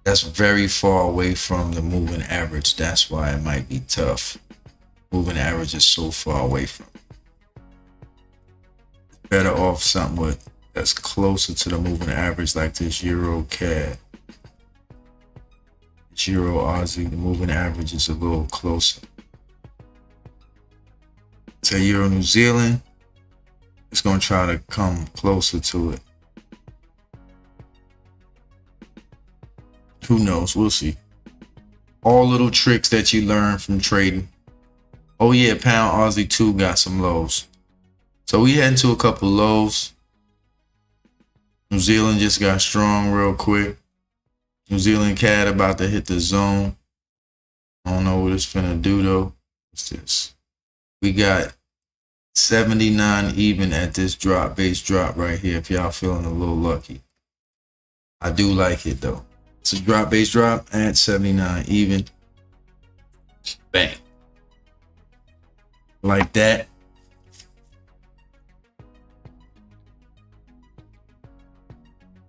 That's very far away from the moving average. That's why it might be tough. Moving average is so far away from it. Better off something that's closer to the moving average, like this Euro CAD. This Euro Aussie, the moving average is a little closer. So Euro New Zealand, it's going to try to come closer to it. Who knows? We'll see. All little tricks that you learn from trading. Oh yeah, pound Aussie 2 got some lows. So we head into a couple lows. New Zealand just got strong real quick. New Zealand CAD about to hit the zone. I don't know what it's finna do though. What's this? We got 79 even at this drop, base drop right here, if y'all feeling a little lucky. I do like it though. It's a drop, base drop at 79 even. Bang. Like that.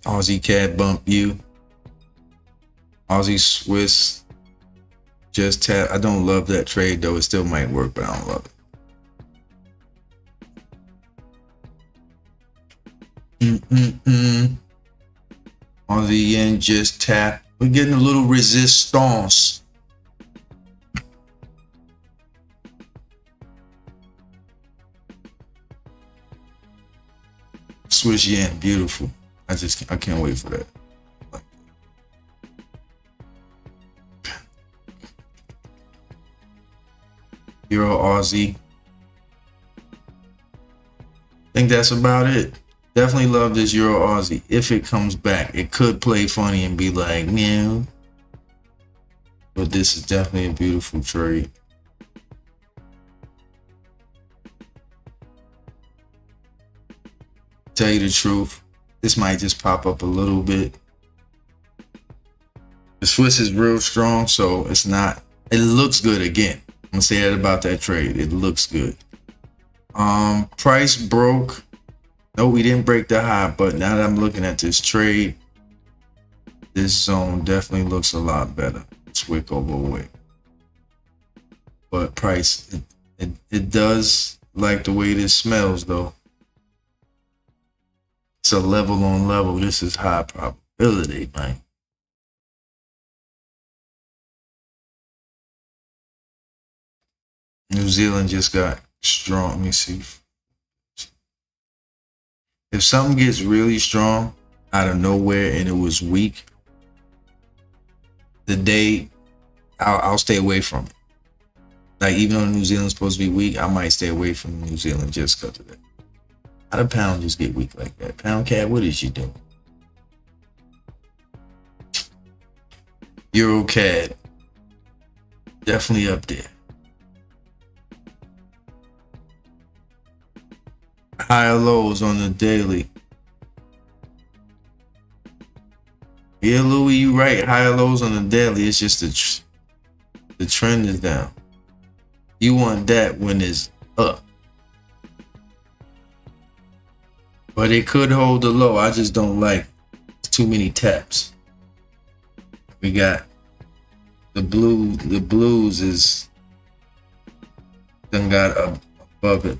Aussie CAD bump you. Aussie Swiss just tap. I don't love that trade though. It still might work, but I don't love it. Aussie yen just tap. We're getting a little resistance. Swiss yen, beautiful. I can't wait for that. Euro Aussie. I think that's about it. Definitely love this Euro Aussie. If it comes back, it could play funny and be like, meow. But this is definitely a beautiful trade. Tell you the truth, this might just pop up a little bit. The Swiss is real strong, so it's not. It looks good again. I'm gonna say that about that trade. It looks good. Price broke. No, we didn't break the high, but now that I'm looking at this trade, this zone definitely looks a lot better. It's wick over wick. But price, it does like the way this smells though. It's a level on level. This is high probability, man. New Zealand just got strong. Let me see. If something gets really strong out of nowhere and it was weak, the day I'll stay away from it. Like even though New Zealand's supposed to be weak, I might stay away from New Zealand just because of that. How did pound just get weak like that? Pound CAD, what is you doing? Euro CAD, definitely up there. Higher lows on the daily. Yeah, Louis, you right. Higher lows on the daily. It's just the trend is down. You want that when it's up. But it could hold the low. I just don't like too many taps. We got the blue. The blues is done got up above it.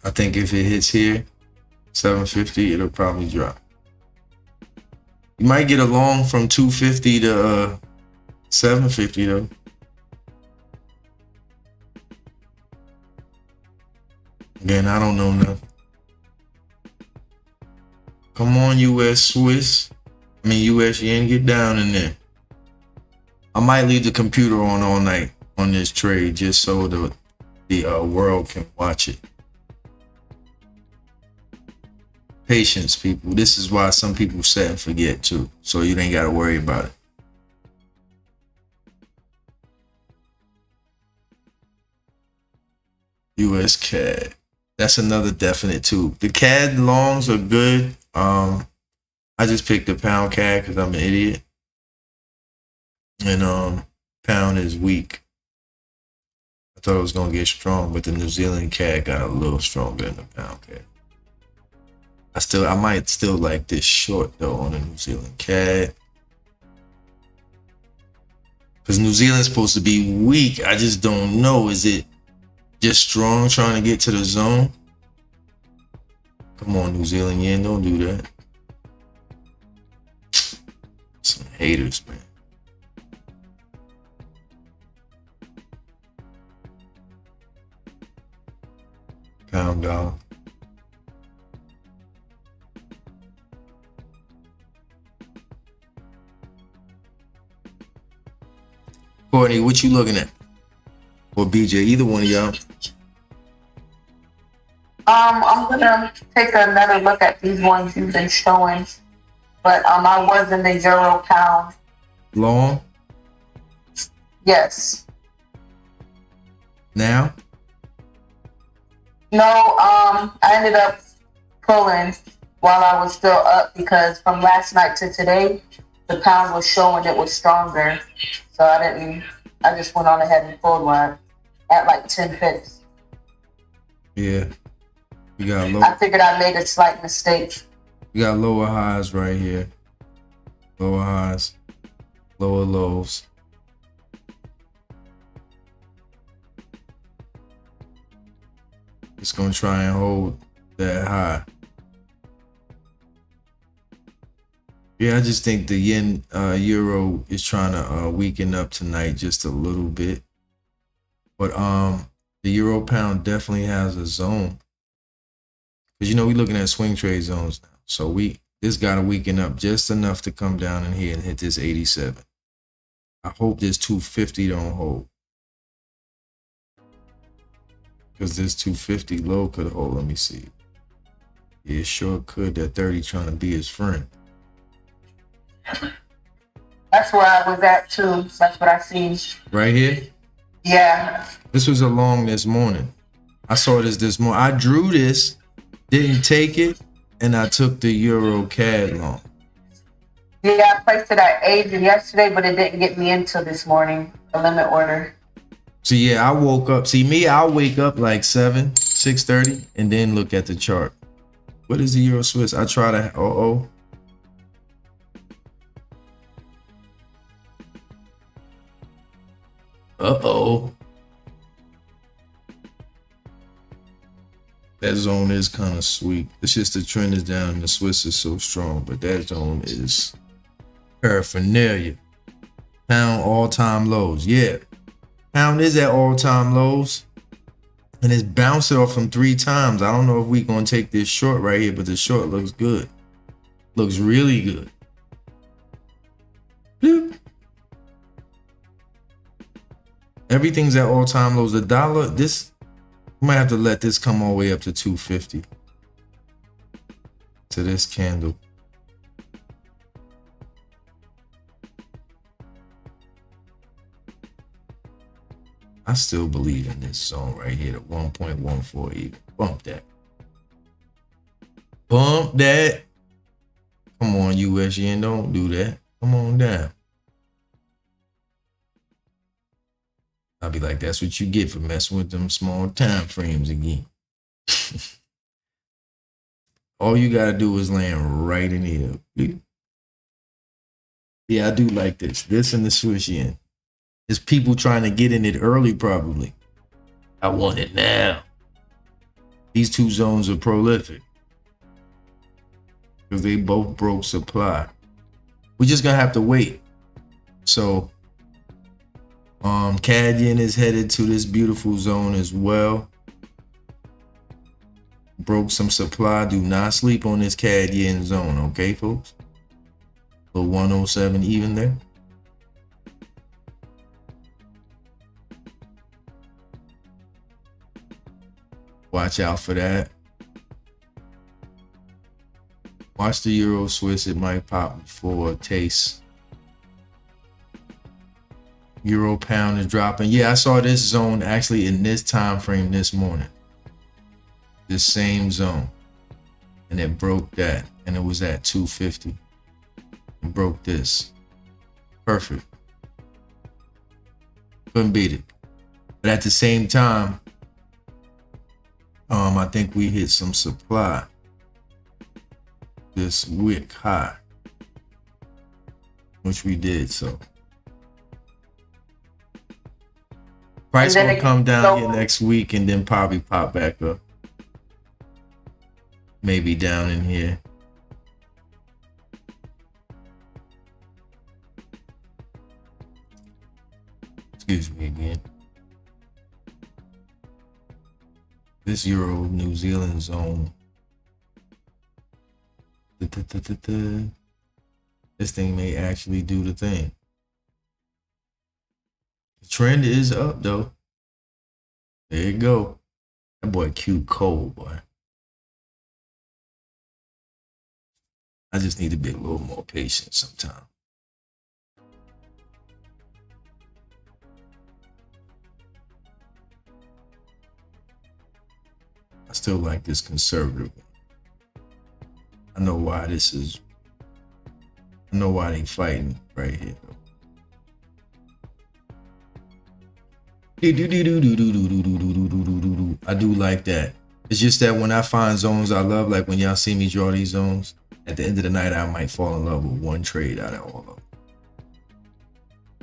I think if it hits here, 750, it'll probably drop. You might get a long from 250 to 750 though. Again, I don't know nothing. Come on, US Swiss. I mean US yen, get down in there. I might leave the computer on all night on this trade just so the world can watch it. Patience, people. This is why some people set and forget too. So you ain't got to worry about it. US CAD. That's another definite too. The CAD longs are good. I just picked the pound CAD because I'm an idiot. And pound is weak. I thought it was gonna get strong, but the New Zealand CAD got a little stronger than the pound CAD. I might still like this short though on the New Zealand CAD. Because New Zealand's supposed to be weak. I just don't know. Is it just strong trying to get to the zone? Come on, New Zealand yen, don't do that. Some haters, man. Pound dollar. Courtney, what you looking at? Or BJ, either one of y'all. I'm gonna take another look at these ones you've been showing, but I was in the euro pound. Long? Yes. Now? No, I ended up pulling while I was still up because from last night to today, the pound was showing it was stronger. So I just went on ahead and pulled one at like 10 pips. Yeah. You got low. I figured I made a slight mistake. You got lower highs right here. Lower highs. Lower lows. It's gonna try and hold that high. Yeah, I just think the yen euro is trying to weaken up tonight just a little bit. But the euro pound definitely has a zone. Because we're looking at swing trade zones now. So this gotta weaken up just enough to come down in here and hit this 87. I hope this 250 don't hold. Because this 250 low could hold. Let me see. Yeah, it sure could. That 30 trying to be his friend. That's where I was at too. That's what I seen. Right here? Yeah. This was a long this morning. I saw this morning. I drew this, didn't take it, and I took the euro CAD long. Yeah, I placed it at 80 yesterday, but it didn't get me into this morning, the limit order. So yeah, I woke up. See me, I'll wake up like 6:30, and then look at the chart. What is the euro Swiss? I try to, That zone is kind of sweet. It's just the trend is down and the Swiss is so strong, but that zone is paraphernalia. Pound all-time lows. Yeah. Pound is at all-time lows. And it's bounced off them 3 times. I don't know if we're going to take this short right here, but the short looks good. Looks really good. Bloop. Everything's at all-time lows. The dollar, we might have to let this come all the way up to 250. To this candle. I still believe in this zone right here at 1.14 even. Bump that. Bump that. Come on, US yen, don't do that. Come on down. I'll be like, that's what you get for messing with them small time frames again. All you gotta do is land right in here. Yeah, I do like this. This and the Swiss yen. It's people trying to get in it early, probably. I want it now. These 2 zones are prolific because they both broke supply. we're just gonna have to wait. So CAD yen is headed to this beautiful zone as well. Broke some supply. Do not sleep on this CAD yen zone, okay, folks? The 107 even there. Watch out for that. Watch the Euro Swiss. It might pop for a taste. Euro pound is dropping. Yeah, I saw this zone actually in this time frame this morning. This same zone. And it broke that. And it was at 250. It broke this. Perfect. Couldn't beat it. But at the same time, I think we hit some supply. This wick high. Which we did, so. Price will come down here next week and then probably pop back up. Maybe down in here. Excuse me again. This Euro New Zealand zone. This thing may actually do the thing. The trend is up though. There you go. That boy cute cold, boy. I just need to be a little more patient sometime. I still like this conservative one. I know why this is. I know why they fighting right here. I do like that. It's just that when I find zones I love, like when y'all see me draw these zones, at the end of the night I might fall in love with one trade out of all of them.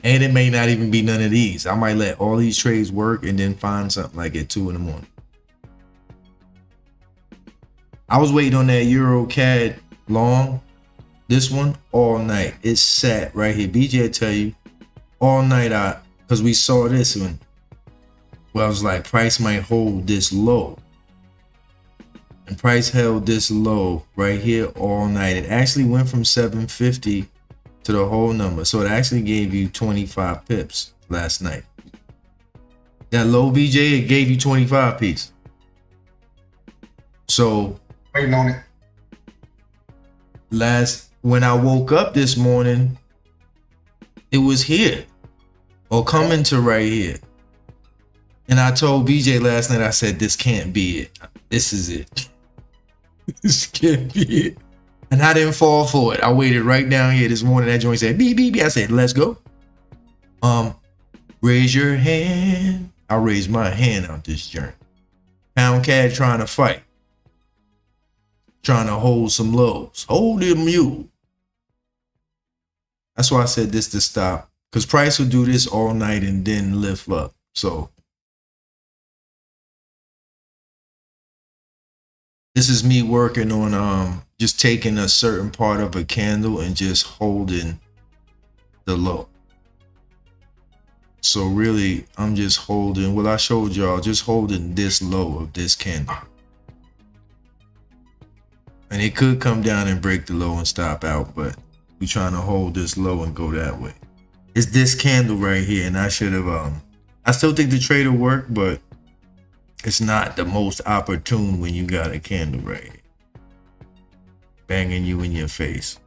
And it may not even be none of these. I might let all these trades work and then find something like at 2 in the morning. I was waiting on that Euro CAD long, this one, all night. It sat right here. BJ will tell you, all night because we saw this one. Well, I was like, price might hold this low. And price held this low right here all night. It actually went from 750 to the whole number. So it actually gave you 25 pips last night. That low, BJ, it gave you 25 pips. So waiting on it. When I woke up this morning, it was here or coming to right here. And I told BJ last night, I said, this can't be it. This is it. This can't be it. And I didn't fall for it. I waited right down here this morning. That joint said, beep, beep, beep. I said, let's go. Raise your hand. I raised my hand out this journey. Pound CAD trying to fight. Trying to hold some lows. Hold them mule. That's why I said this to stop. Because price will do this all night and then lift up. So this is me working on just taking a certain part of a candle and just holding the low. So really, I'm just holding, well, I showed y'all, just holding this low of this candle. And it could come down and break the low and stop out, but we're trying to hold this low and go that way. It's this candle right here, and I should have, I still think the trade will work, but it's not the most opportune when you got a candle right here. Banging you in your face.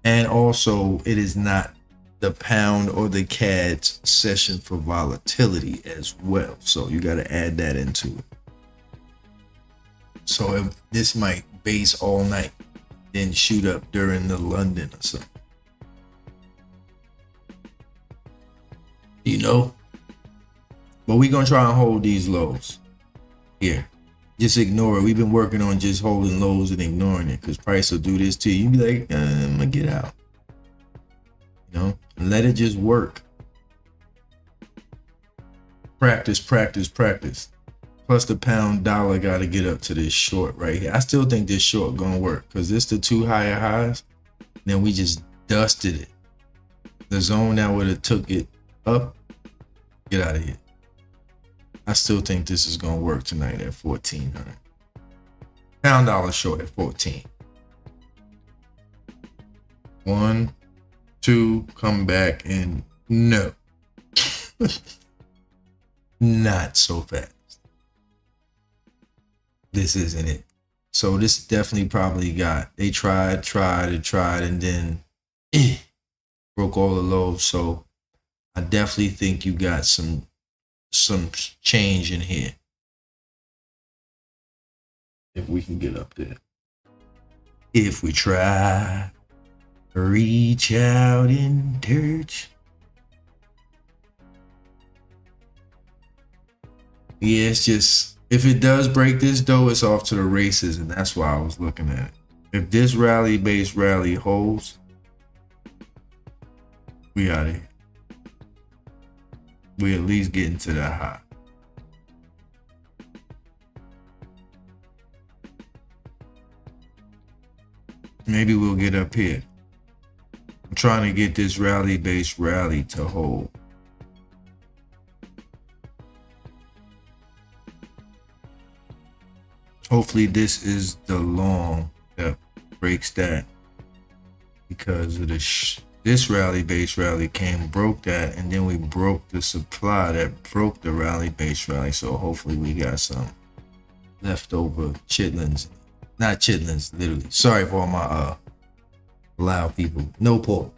And also, it is not the pound or the CAD's session for volatility as well. So you got to add that into it. So if this might base all night, then shoot up during the London or something. You know? But we're going to try and hold these lows here. Just ignore it. We've been working on just holding lows and ignoring it because price will do this to you. You be like, I'm going to get out. You know? And let it just work. Practice, practice, practice. Plus the pound dollar got to get up to this short right here. I still think this short going to work because this the two higher highs. Then we just dusted it. The zone that would have took it up, get out of here. I still think this is going to work tonight at 1400. Pound dollar short at 14. 1, 2, come back, and no. Not so fast. This isn't it. So this definitely probably they tried, and then broke all the lows. So I definitely think you got some change in here. If we can get up there. If we try, reach out and touch. Yeah, it's just, if it does break this though, it's off to the races, and that's why I was looking at it. If this rally-based rally holds, we out of here. We at least getting to that high. Maybe we'll get up here. I'm trying to get this rally-based rally to hold. Hopefully this is the long that breaks that, because of this rally-based rally broke that, and then we broke the supply that broke the rally-based rally. So hopefully we got some leftover chitlins. Not chitlins, literally. Sorry for all my loud people. No pork.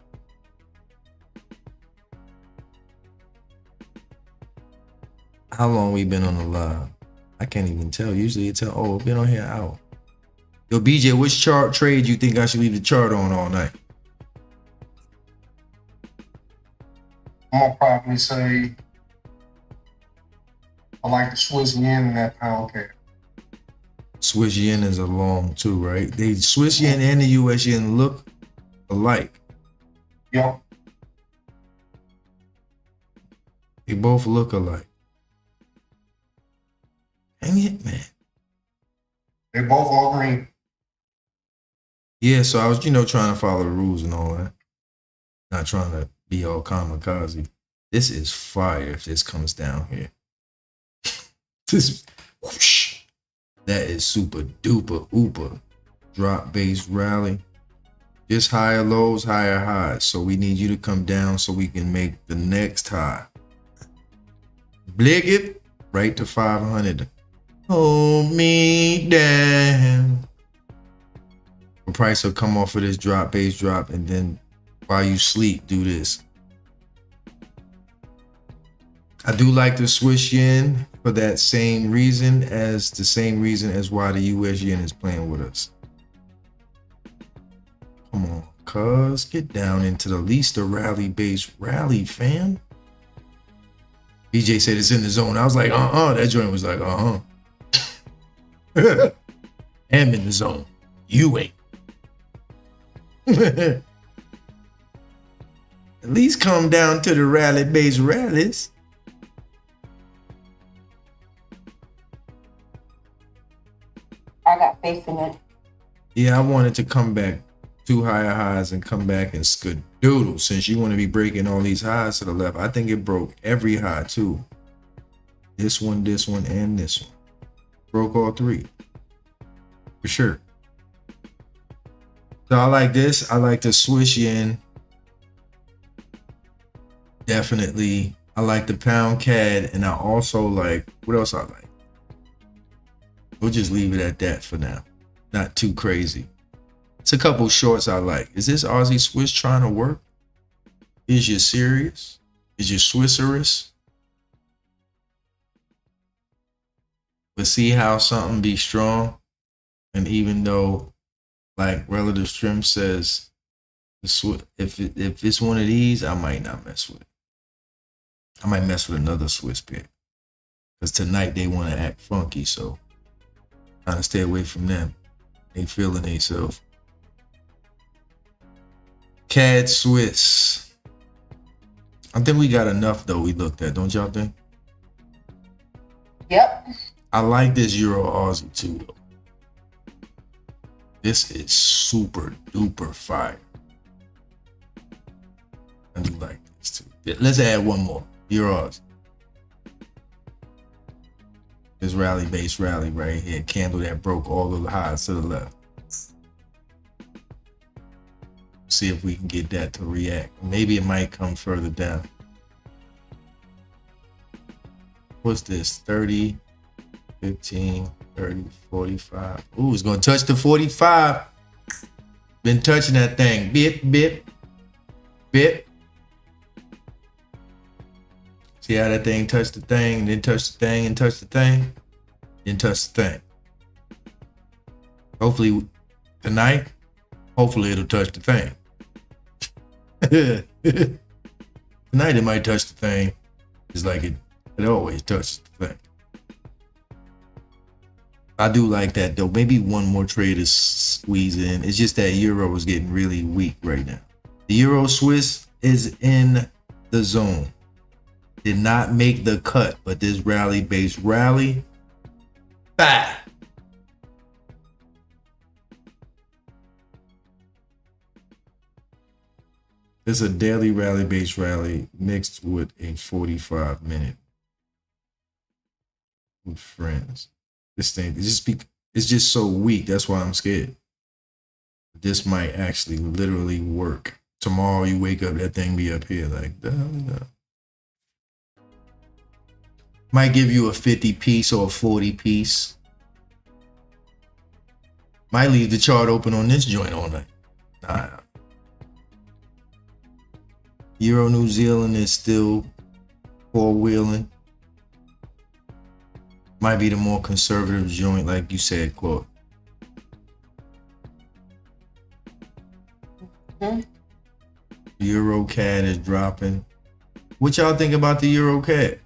How long we been on the live? I can't even tell. Usually it's been on here an hour. Yo, BJ, which chart trade you think I should leave the chart on all night? I'm gonna probably say I like the Swiss yen and that pound CAD. Swiss yen is a long too, right? The Swiss yen and the US yen look alike. Yep. They both look alike. Dang it, man. They both all green. Yeah, so I was, trying to follow the rules and all that. Not trying to be all kamikaze. This is fire if this comes down here. This, whoosh, that is super duper ooper. Drop base rally. Just higher lows, higher highs. So we need you to come down so we can make the next high. Blig it right to 500. Hold me down. The price will come off of this drop, base drop, and then while you sleep, do this. I do like the Swiss yen for that same reason as why the US yen is playing with us. Come on, cuz get down into the least a rally-based rally, fam. BJ said it's in the zone. I was like, that joint was like, I'm in the zone. You ain't. At least come down to the rally-based rallies. I got faith in it. Yeah, I wanted to come back 2 higher highs and come back and skadoodle. Since you want to be breaking all these highs to the left, I think it broke every high too. This one, and this one. Broke all 3. For sure. So I like this. I like the Swiss yen. Definitely. I like the pound CAD. And I also like, what else I like? We'll just leave it at that for now. Not too crazy. It's a couple shorts I like. Is this Aussie Swiss trying to work? Is you serious? Is you Swisserous? But see how something be strong, and even though, like relative strength says, if it's one of these, I might not mess with it. I might mess with another Swiss pair, because tonight they want to act funky, so trying to stay away from them. They feeling themselves. CAD Swiss. I think we got enough though. We looked at, don't y'all think? Yep. I like this Euro Aussie too though. This is super duper fire. Let's add one more. Euros. This rally base rally right here. Candle that broke all of the highs to the left. See if we can get that to react. Maybe it might come further down. What's this? 30, 15, 30, 45. Ooh, it's going to touch the 45. Been touching that thing. Bip, bip, bip. See how that thing touched the thing, then touched the thing, and touched the thing, then touched the thing. Hopefully tonight, hopefully it'll touch the thing. Tonight it might touch the thing. It's like it always touches the thing. I do like that though. Maybe one more trade is squeeze in. It's just that euro is getting really weak right now. The euro Swiss is in the zone. Did not make the cut, but this rally base rally. Bah! It's a daily rally base rally mixed with a 45-minute with friends. This thing it's just so weak. That's why I'm scared. This might actually literally work. Tomorrow you wake up, that thing be up here like that. Might give you a 50 piece or a 40 piece. Might leave the chart open on this joint all night. Nah. Euro New Zealand is still four-wheeling. Might be the more conservative joint, like you said, quote. Euro CAD is dropping. What y'all think about the Euro CAD?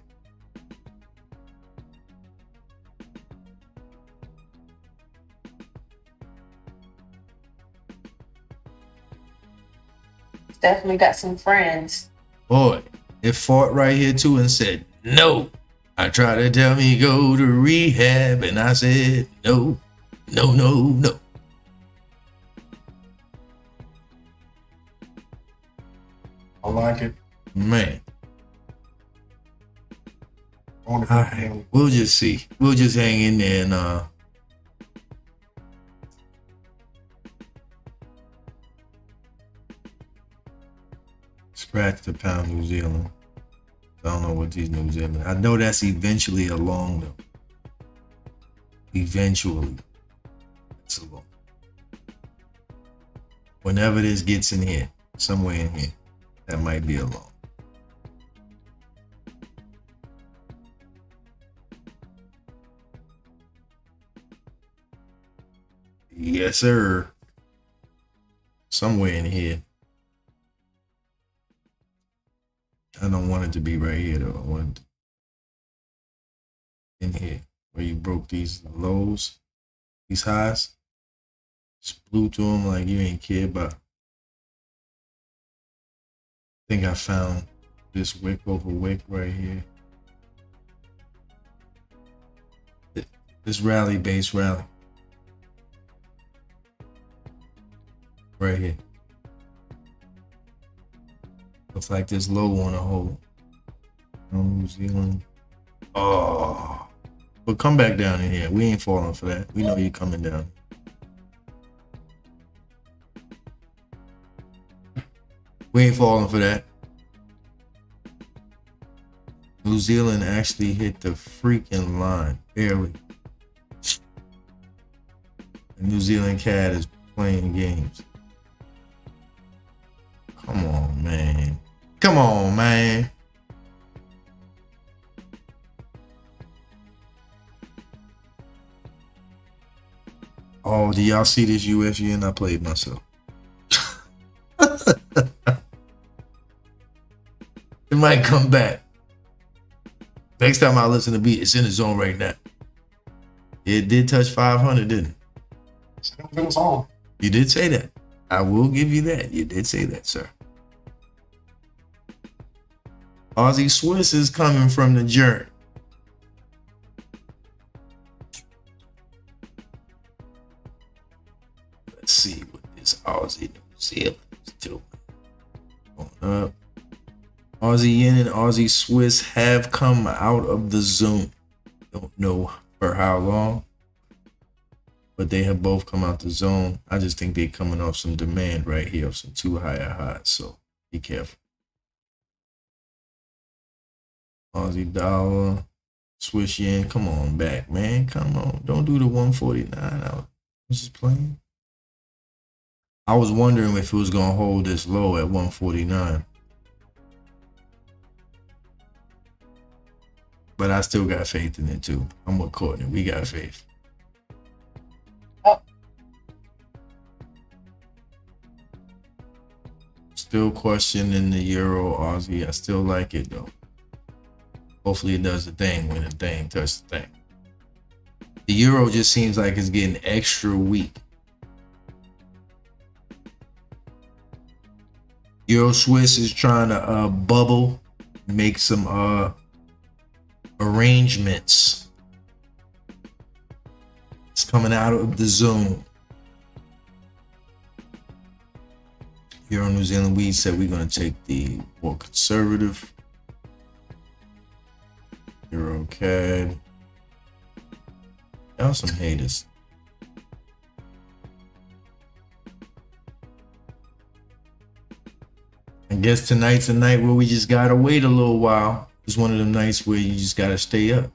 Definitely got some friends. Boy, it fought right here too and said, no. I tried to tell me go to rehab and I said, no, no, no, no. I like it. Man. All right. We'll just see. We'll just hang in there and scratch the pound New Zealand. I don't know what these New Zealand. I know that's eventually a long though. Eventually. It's a long. Whenever this gets in here, somewhere in here, that might be a long. Yes, sir. Somewhere in here. I don't want it to be right here though. I want it in here where you broke these lows, these highs. Just blew to them like you ain't care about. I think I found this wick over wick right here. This rally base rally. Right here. Looks like this low on a hole. New Zealand. Oh. But come back down in here. We ain't falling for that. We know you're coming down. We ain't falling for that. New Zealand actually hit the freaking line. Barely. The New Zealand CAD is playing games. Come on, man. Come on, man. Oh, do y'all see this U.S. yen? I played myself. It might come back. Next time I listen to beat, it's in the zone right now. It did touch 500, didn't it? It was on. You did say that. I will give you that. You did say that, sir. Aussie Swiss is coming from the journey. Let's see what this Aussie New Zealand is doing. Going up. Aussie yen and Aussie Swiss have come out of the zone. Don't know for how long, but they have both come out the zone. I just think they're coming off some demand right here of some too higher highs, so be careful. Aussie dollar, Swiss yen, come on back, man. Come on. Don't do the 149. I was just playing. I was wondering if it was going to hold this low at 149. But I still got faith in it too. I'm with Courtney. We got faith. Still questioning the Euro Aussie. I still like it though. Hopefully it does the thing when the thing touches the thing. The Euro just seems like it's getting extra weak. Euro Swiss is trying to bubble, make some arrangements. It's coming out of the zone. Here on New Zealand, we said we're going to take the more conservative. Euro CAD. Y'all some haters. I guess tonight's a night where we just gotta wait a little while. It's one of them nights where you just gotta stay up.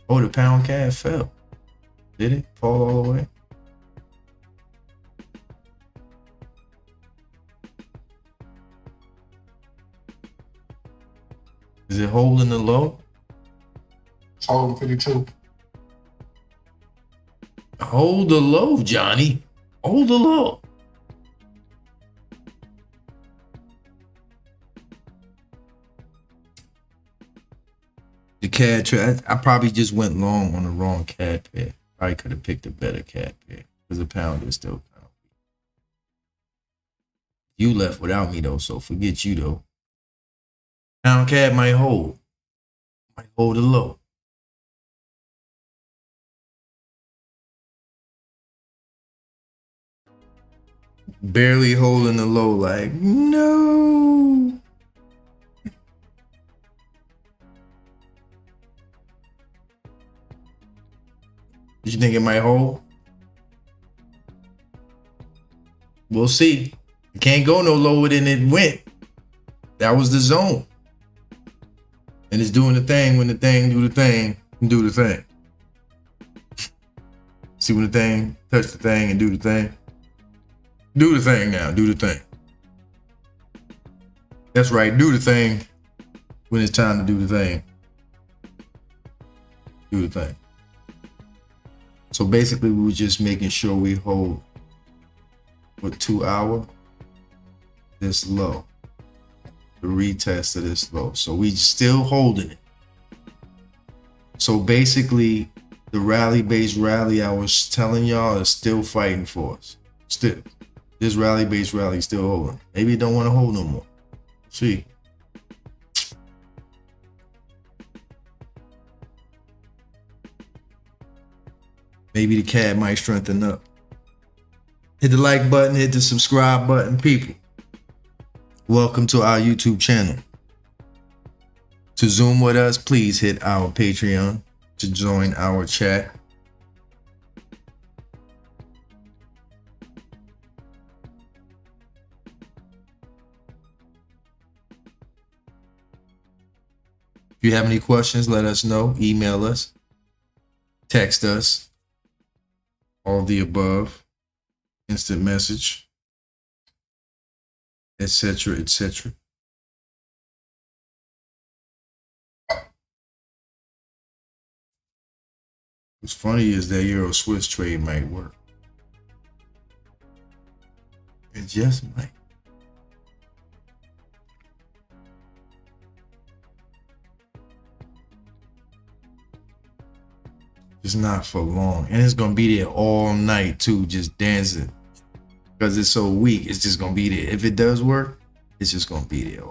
Oh, the pound CAD fell. Did it fall all the way? Is it holding the low? It's holding 52. Hold the low, Johnny. Hold the low. The CAD trade, I probably just went long on the wrong CAD pair. Probably could have picked a better CAD pair because the pound is still kind of weak. You left without me though, so forget you though. Pound CAD might hold the low. Barely holding the low, like no. Did you think it might hold? We'll see. It can't go no lower than it went. That was the zone. And it's doing the thing when the thing do the thing and do the thing. See when the thing touch the thing and do the thing? Do the thing now, do the thing. That's right, do the thing when it's time to do the thing. Do the thing. So basically we were just making sure we hold for 2 hour this low. The retest of this low. So we still holding it. So basically the rally-based rally I was telling y'all is still fighting for us. Still. This rally-based rally still holding. Maybe it don't want to hold no more. See. Maybe the CAD might strengthen up. Hit the like button, hit the subscribe button, people. Welcome to our YouTube channel. To Zoom with us, please hit our Patreon to join our chat. If you have any questions, let us know. Email us, text us, all the above, instant message, etc., etc. What's funny is that Euro Swiss trade might work. It just might. It's not for long. And it's going to be there all night too, just dancing. Because it's so weak, it's just going to be there. If it does work, it's just going to be there.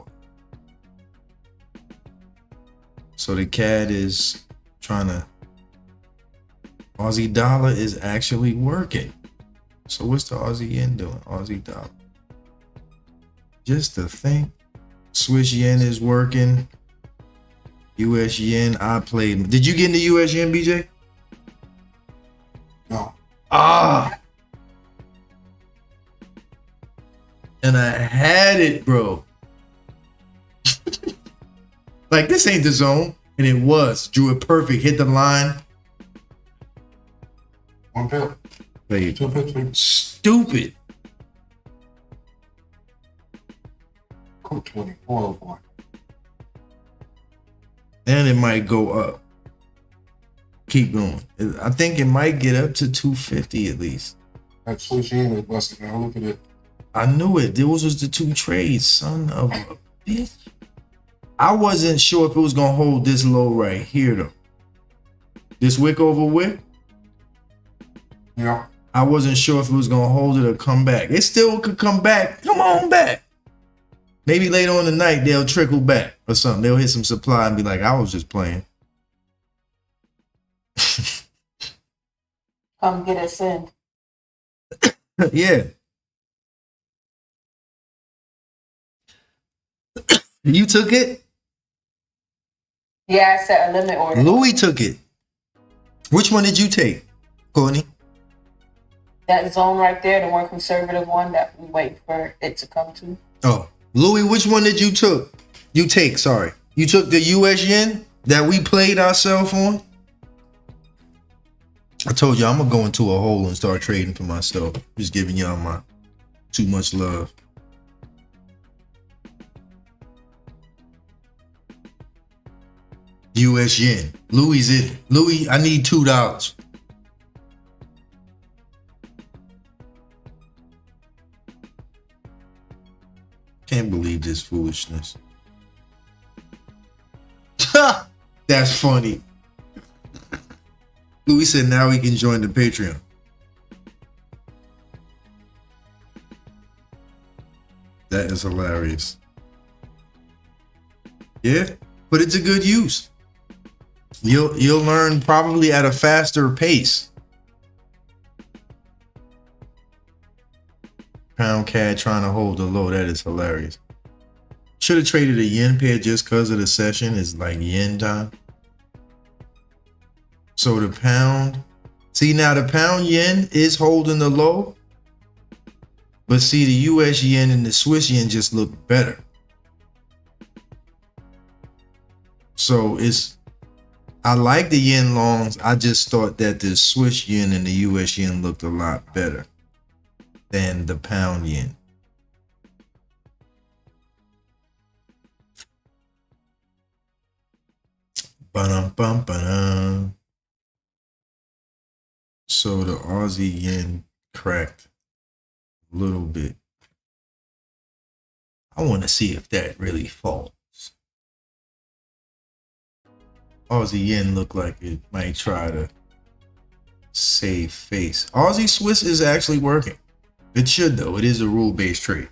So the CAD is trying to... Aussie dollar is actually working. So what's the Aussie yen doing? Aussie dollar. Just to think Swiss yen is working. US yen, I played. Did you get in the US yen, BJ? No. Ah. And I had it, bro. Like, this ain't the zone. And it was. Drew it perfect. Hit the line. 1 pip. Played 2 pips. stupid. Cool 24 boy. And it might go up. Keep going. I think it might get up to 250 at least. That Swiss yen is busting. Now look at it. I knew it. Those was the two trades, son of a bitch. I wasn't sure if it was gonna hold this low right here though. This wick over wick. Yeah. I wasn't sure if it was gonna hold it or come back. It still could come back. Come on back. Maybe later on tonight they'll trickle back or something. They'll hit some supply and be like, I was just playing. Come get us in. Yeah. You took it? Yeah, I set a limit order. Louis took it. Which one did you take, Courtney? That zone right there, the more conservative one that we wait for it to come to. Oh, Louis, which one did you took? You take, sorry. You took the US yen that we played ourselves on? I told you I'm gonna go into a hole and start trading for myself. Just giving y'all my too much love. US yen. Louis it. Louis, I need $2. Can't believe this foolishness. That's funny. Louis said now he can join the Patreon. That is hilarious. Yeah, put it to good use. You'll learn probably at a faster pace. Pound CAD trying to hold the low. That is hilarious. Should have traded a yen pair just because of the session. It's like yen time. So the pound. See, now the pound yen is holding the low. But see, the US yen and the Swiss yen just look better. So I like the yen longs. I just thought that the Swiss yen and the US yen looked a lot better than the pound yen. Ba-dum-bum-ba-dum. So the Aussie yen cracked a little bit. I want to see if that really falls. Aussie yen look like it might try to save face. Aussie Swiss is actually working. It should though. It is a rule-based trade.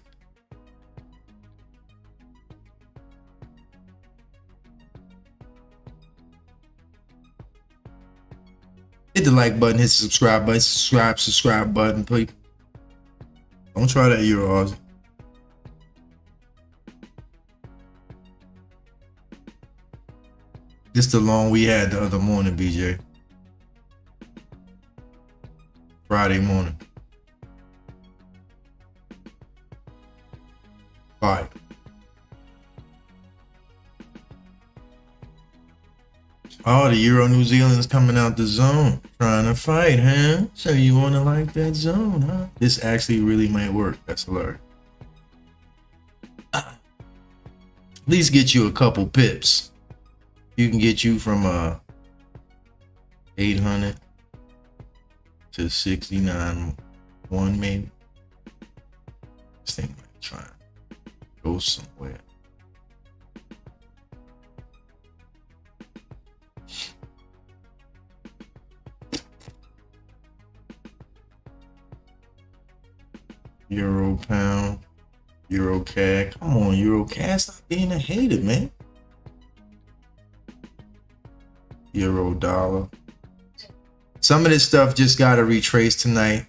Hit the like button, hit the subscribe button, subscribe button, please. Don't try that Euro Aussie. This the long we had the other morning, BJ. Friday morning. Bye. Oh, the Euro New Zealand's coming out the zone. Trying to fight, huh? So you want to like that zone, huh? This actually really might work. That's hilarious. At least get you a couple pips. You can get you from 800 to 69 one maybe. This thing might try and go somewhere. Euro pound, Euro CAD. Come on, Euro CAD, stop being a hater, man. Euro dollar. Some of this stuff just got to retrace tonight.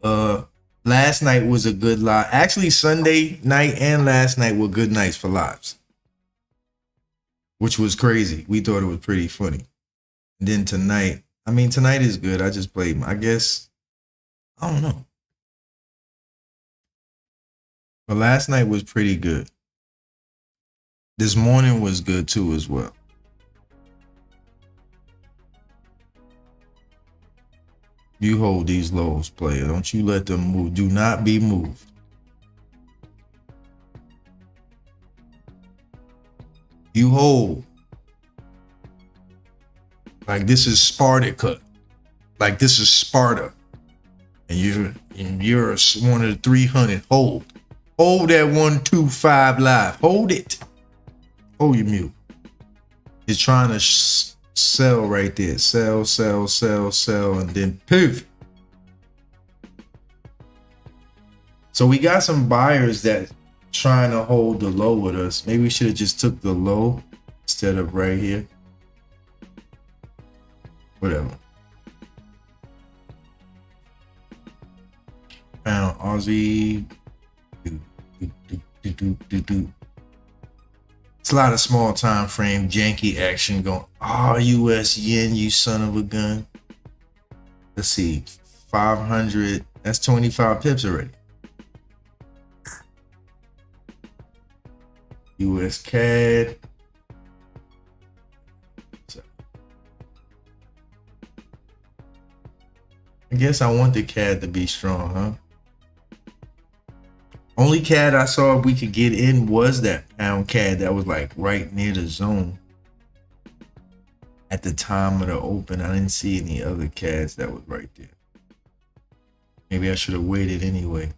The Last night was a good live. Actually, Sunday night and last night were good nights for lives, which was crazy. We thought it was pretty funny. And then tonight, I mean, tonight is good. I just played, I guess, I don't know. But last night was pretty good. This morning was good too as well. You hold these lows, player. Don't you let them move. Do not be moved. You hold. Like this is Sparta. Like this is Sparta. And you're one of the 300. Hold. Hold that 125 live. Hold it. Hold your mute. It's trying to sell right there. Sell, sell, sell, sell, and then poof. So we got some buyers that trying to hold the low with us. Maybe we should have just took the low instead of right here. Whatever. Pound Aussie. It's a lot of small time frame janky action going. Oh, U.S. yen, you son of a gun. Let's see, 500. That's 25 pips already. U.S. CAD. I guess I want the CAD to be strong, huh? Only CAD I saw we could get in was that pound CAD that was like right near the zone. At the time of the open, I didn't see any other CADs that was right there. Maybe I should have waited anyway.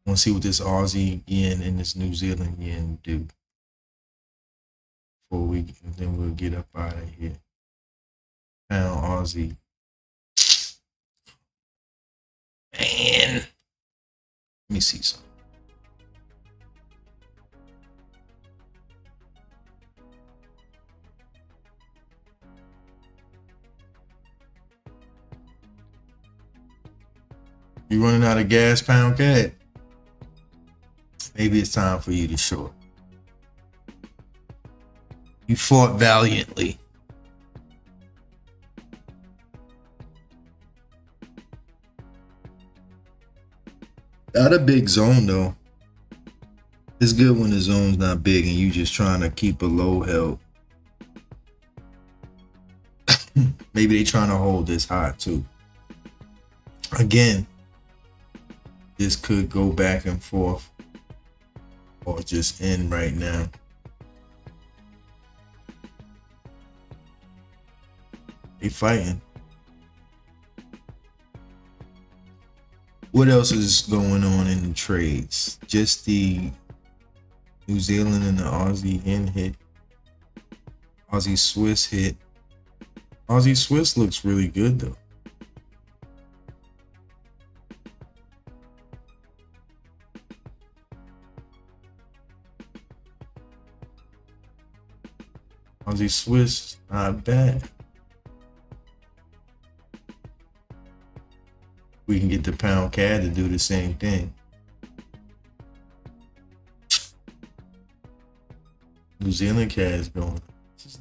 I want to see what this Aussie yen and this New Zealand yen do. Before then we'll get up out of here. Pound Aussie. Man. Let me see something. You running out of gas, pound CAD? Maybe it's time for you to short. You fought valiantly. Not a big zone though. It's good when the zone's not big and you just trying to keep a low held. Maybe they trying to hold this high too. Again, this could go back and forth or just end right now. They fighting. What else is going on in the trades? Just the New Zealand and the Aussie yen hit. Aussie Swiss hit. Aussie Swiss looks really good though. Aussie Swiss, not bad. We can get the pound CAD to do the same thing. New Zealand CAD is going.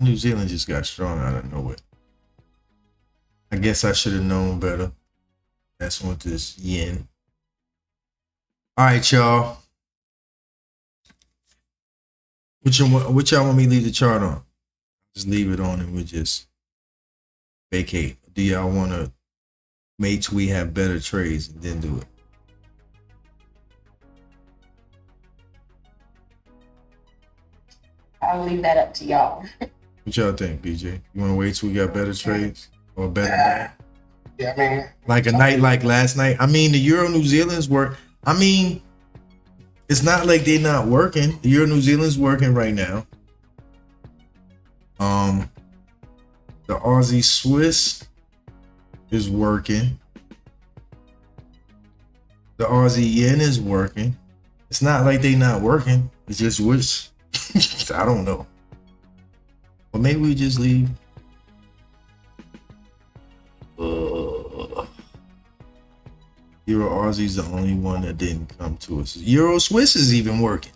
New Zealand just got strong out of nowhere. I guess I should have known better. That's what this yen. All right, y'all. Which y'all want me to leave the chart on? Just leave it on and we'll just vacate. Do y'all want to wait till we have better trades and then do it? I'll leave that up to y'all. What y'all think, BJ? You want to wait till we got better trades or better? Yeah, I mean, like a night like last night. I mean, the Euro New Zealand's work. I mean, it's not like they're not working. The Euro New Zealand's working right now. The Aussie Swiss is working. The Aussie yen is working. It's not like they not working. It's just which I don't know. But maybe we just leave. Euro Aussie's the only one that didn't come to us. Euro Swiss is even working.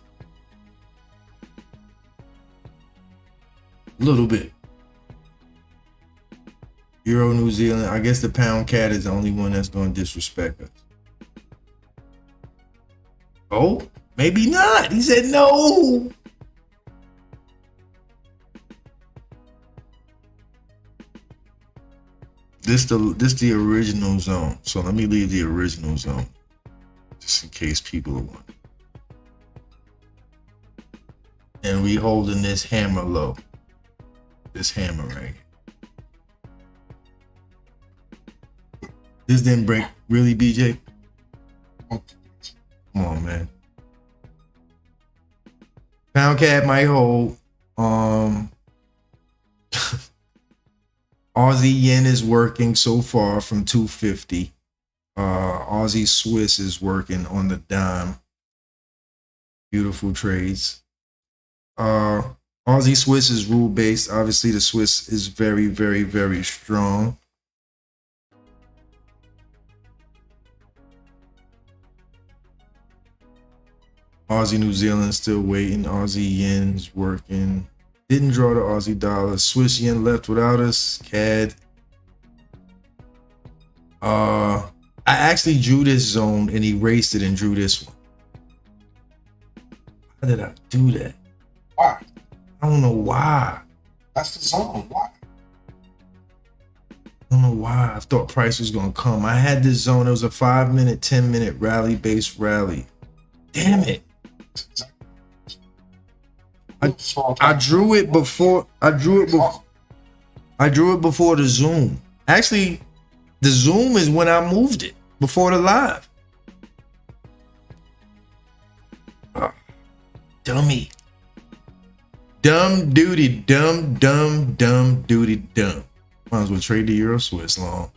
A little bit. Euro New Zealand. I guess the pound cat is the only one that's going to disrespect us. Oh, maybe not. He said no. This the original zone. So let me leave the original zone just in case people are wondering. And we holding this hammer low. This hammer right here. This didn't break. Really, BJ? Come on, man. Pound cat might hold. Aussie yen is working so far from 250. Aussie Swiss is working on the dime. Beautiful trades. Aussie Swiss is rule based. Obviously, the Swiss is very, very, very strong. Aussie New Zealand still waiting. Aussie yen's working. Didn't draw the Aussie dollar. Swiss yen left without us. CAD. I actually drew this zone and erased it and drew this one. How did I do that? Why? I don't know why. That's the zone. Why? I don't know why. I thought price was gonna come. I had this zone. It was a 5-minute, 10-minute rally based rally. Damn it. I drew it before. I drew it before the zoom. Actually, the zoom is when I moved it before the live. Dummy. Dumb duty, dumb duty, dumb. Might as well trade the Euro Swiss long.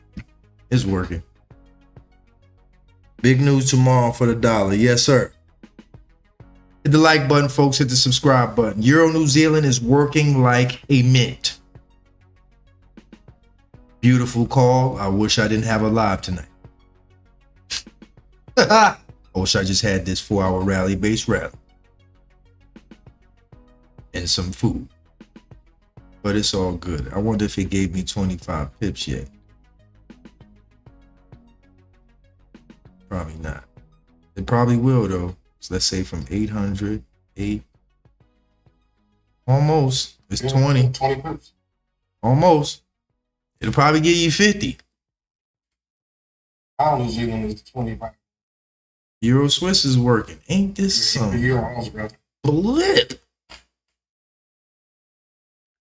It's working. Big news tomorrow for the dollar. Yes, sir. Hit the like button, folks. Hit the subscribe button. Euro New Zealand is working like a mint. Beautiful call. I wish I didn't have a live tonight. I wish I just had this 4-hour rally base rally. And some food. But it's all good. I wonder if it gave me 25 pips yet. Probably not. It probably will though. So let's say from 800, 8. Almost. It's 20. 20 pips. Almost. It'll probably give you 50. I don't Zealand is 25. Euro Swiss is working. Ain't this some blip?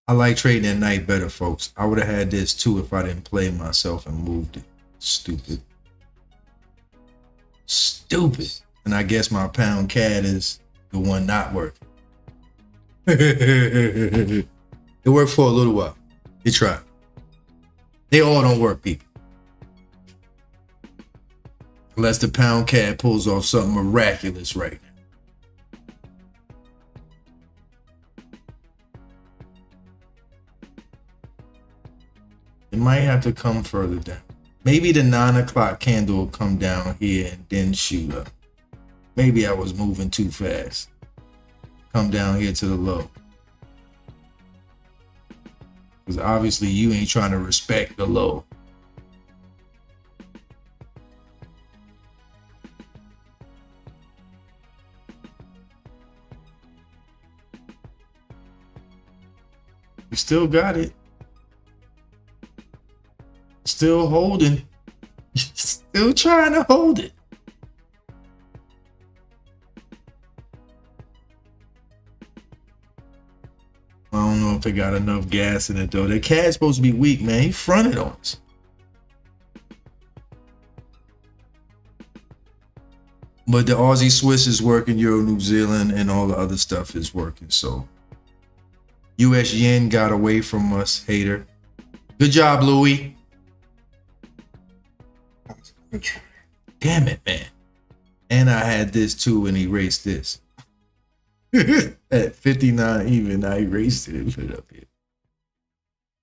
I like trading at night better, folks. I would have had this too if I didn't play myself and moved it. Stupid. Stupid. And I guess my pound cat is the one not working. It worked for a little while. It tried. They all don't work, people. Unless the pound cat pulls off something miraculous right now. It might have to come further down. Maybe the 9 o'clock candle will come down here and then shoot up. Maybe I was moving too fast. Come down here to the low. Because obviously you ain't trying to respect the low. We still got it. Still holding. Still trying to hold it. I don't know if it got enough gas in it though. The cat's supposed to be weak, man. He fronted on us. But the Aussie Swiss is working, Euro New Zealand, and all the other stuff is working. So US yen got away from us, hater. Good job, Louis. Damn it, man. And I had this too and erased this. At 59 even, I erased it and put it up here.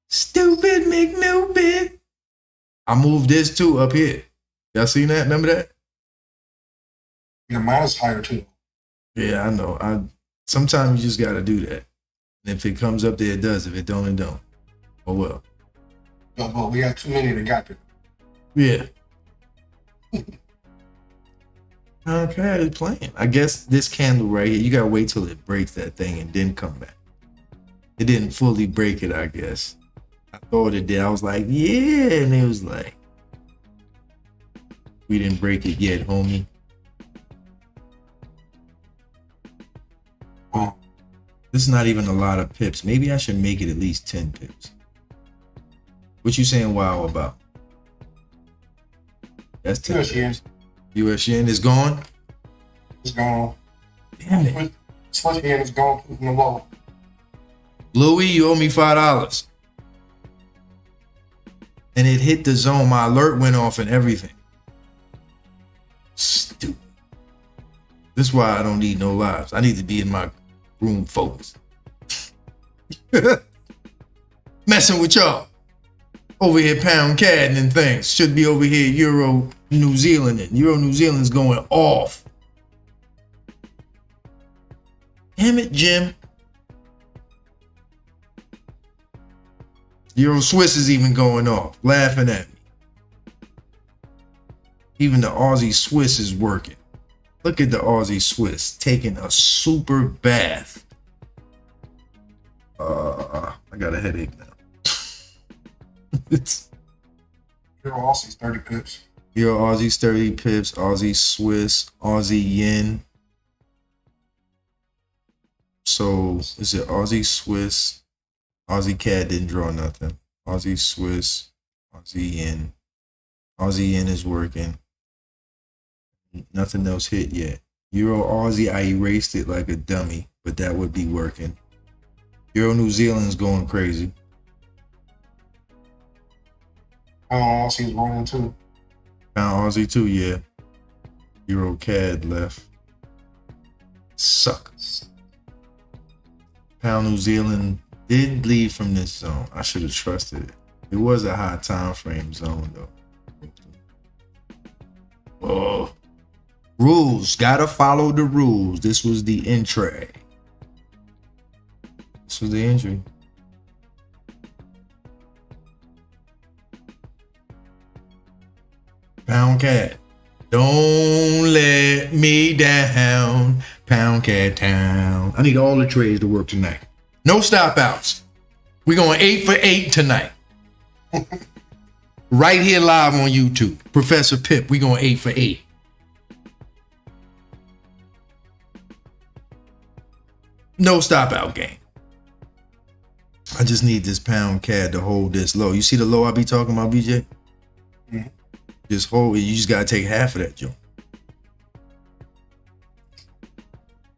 Stupid McNubit. I moved this too up here. Y'all seen that? Remember that? Yeah, mine is higher too. Yeah, I know. Sometimes you just gotta do that. And if it comes up there, it does. If it don't, it don't. Oh well. But we have too many that got there. Yeah. Okay, it's playing. I guess this candle right here, you gotta wait till it breaks that thing and then come back. It didn't fully break it, I guess. I thought it did. I was like, yeah, and it was like, we didn't break it yet, homie. Oh, This is not even a lot of pips. Maybe I should make it at least 10 pips. What you saying wow about? That's 10 US yen. pips. US yen is gone? It's gone. Damn it. Swiss yen is gone from the low. Louis, you owe me $5. And it hit the zone. My alert went off and everything. Stupid. This is why I don't need no lives. I need to be in my room focused. Messing with y'all. Over here pound cadding and things. Should be over here Euro New Zealand. And Euro New Zealand's going off. Damn it, Jim. Euro Swiss is even going off, laughing at me. Even the Aussie Swiss is working. Look at the Aussie Swiss taking a super bath. I got a headache now. It's Euro Aussie's 30 pips. Euro Aussie's 30 pips, Aussie Swiss, Aussie Yen. So is it Aussie Swiss? Aussie CAD didn't draw nothing. Aussie Swiss, Aussie Yen. Aussie Yen is working. Nothing else hit yet. Euro Aussie, I erased it like a dummy, but that would be working. Euro New Zealand's going crazy. Aussie's rolling too. Pound Aussie too, yeah. Euro CAD left. Suckers. Pound New Zealand did leave from this zone. I should have trusted it. It was a high time frame zone though. Oh. Rules. Gotta follow the rules. This was the entry. This was the entry. Pound cat. Don't let me down. Pound cat town. I need all the trades to work tonight. No stop outs. We're going 8 for 8 tonight. Right here live on YouTube. Professor Pip, we're going 8 for 8. No stop out game. I just need this pound CAD to hold this low. You see the low I be talking about, BJ? Mm-hmm. Just hold it. You just got to take half of that, Joe.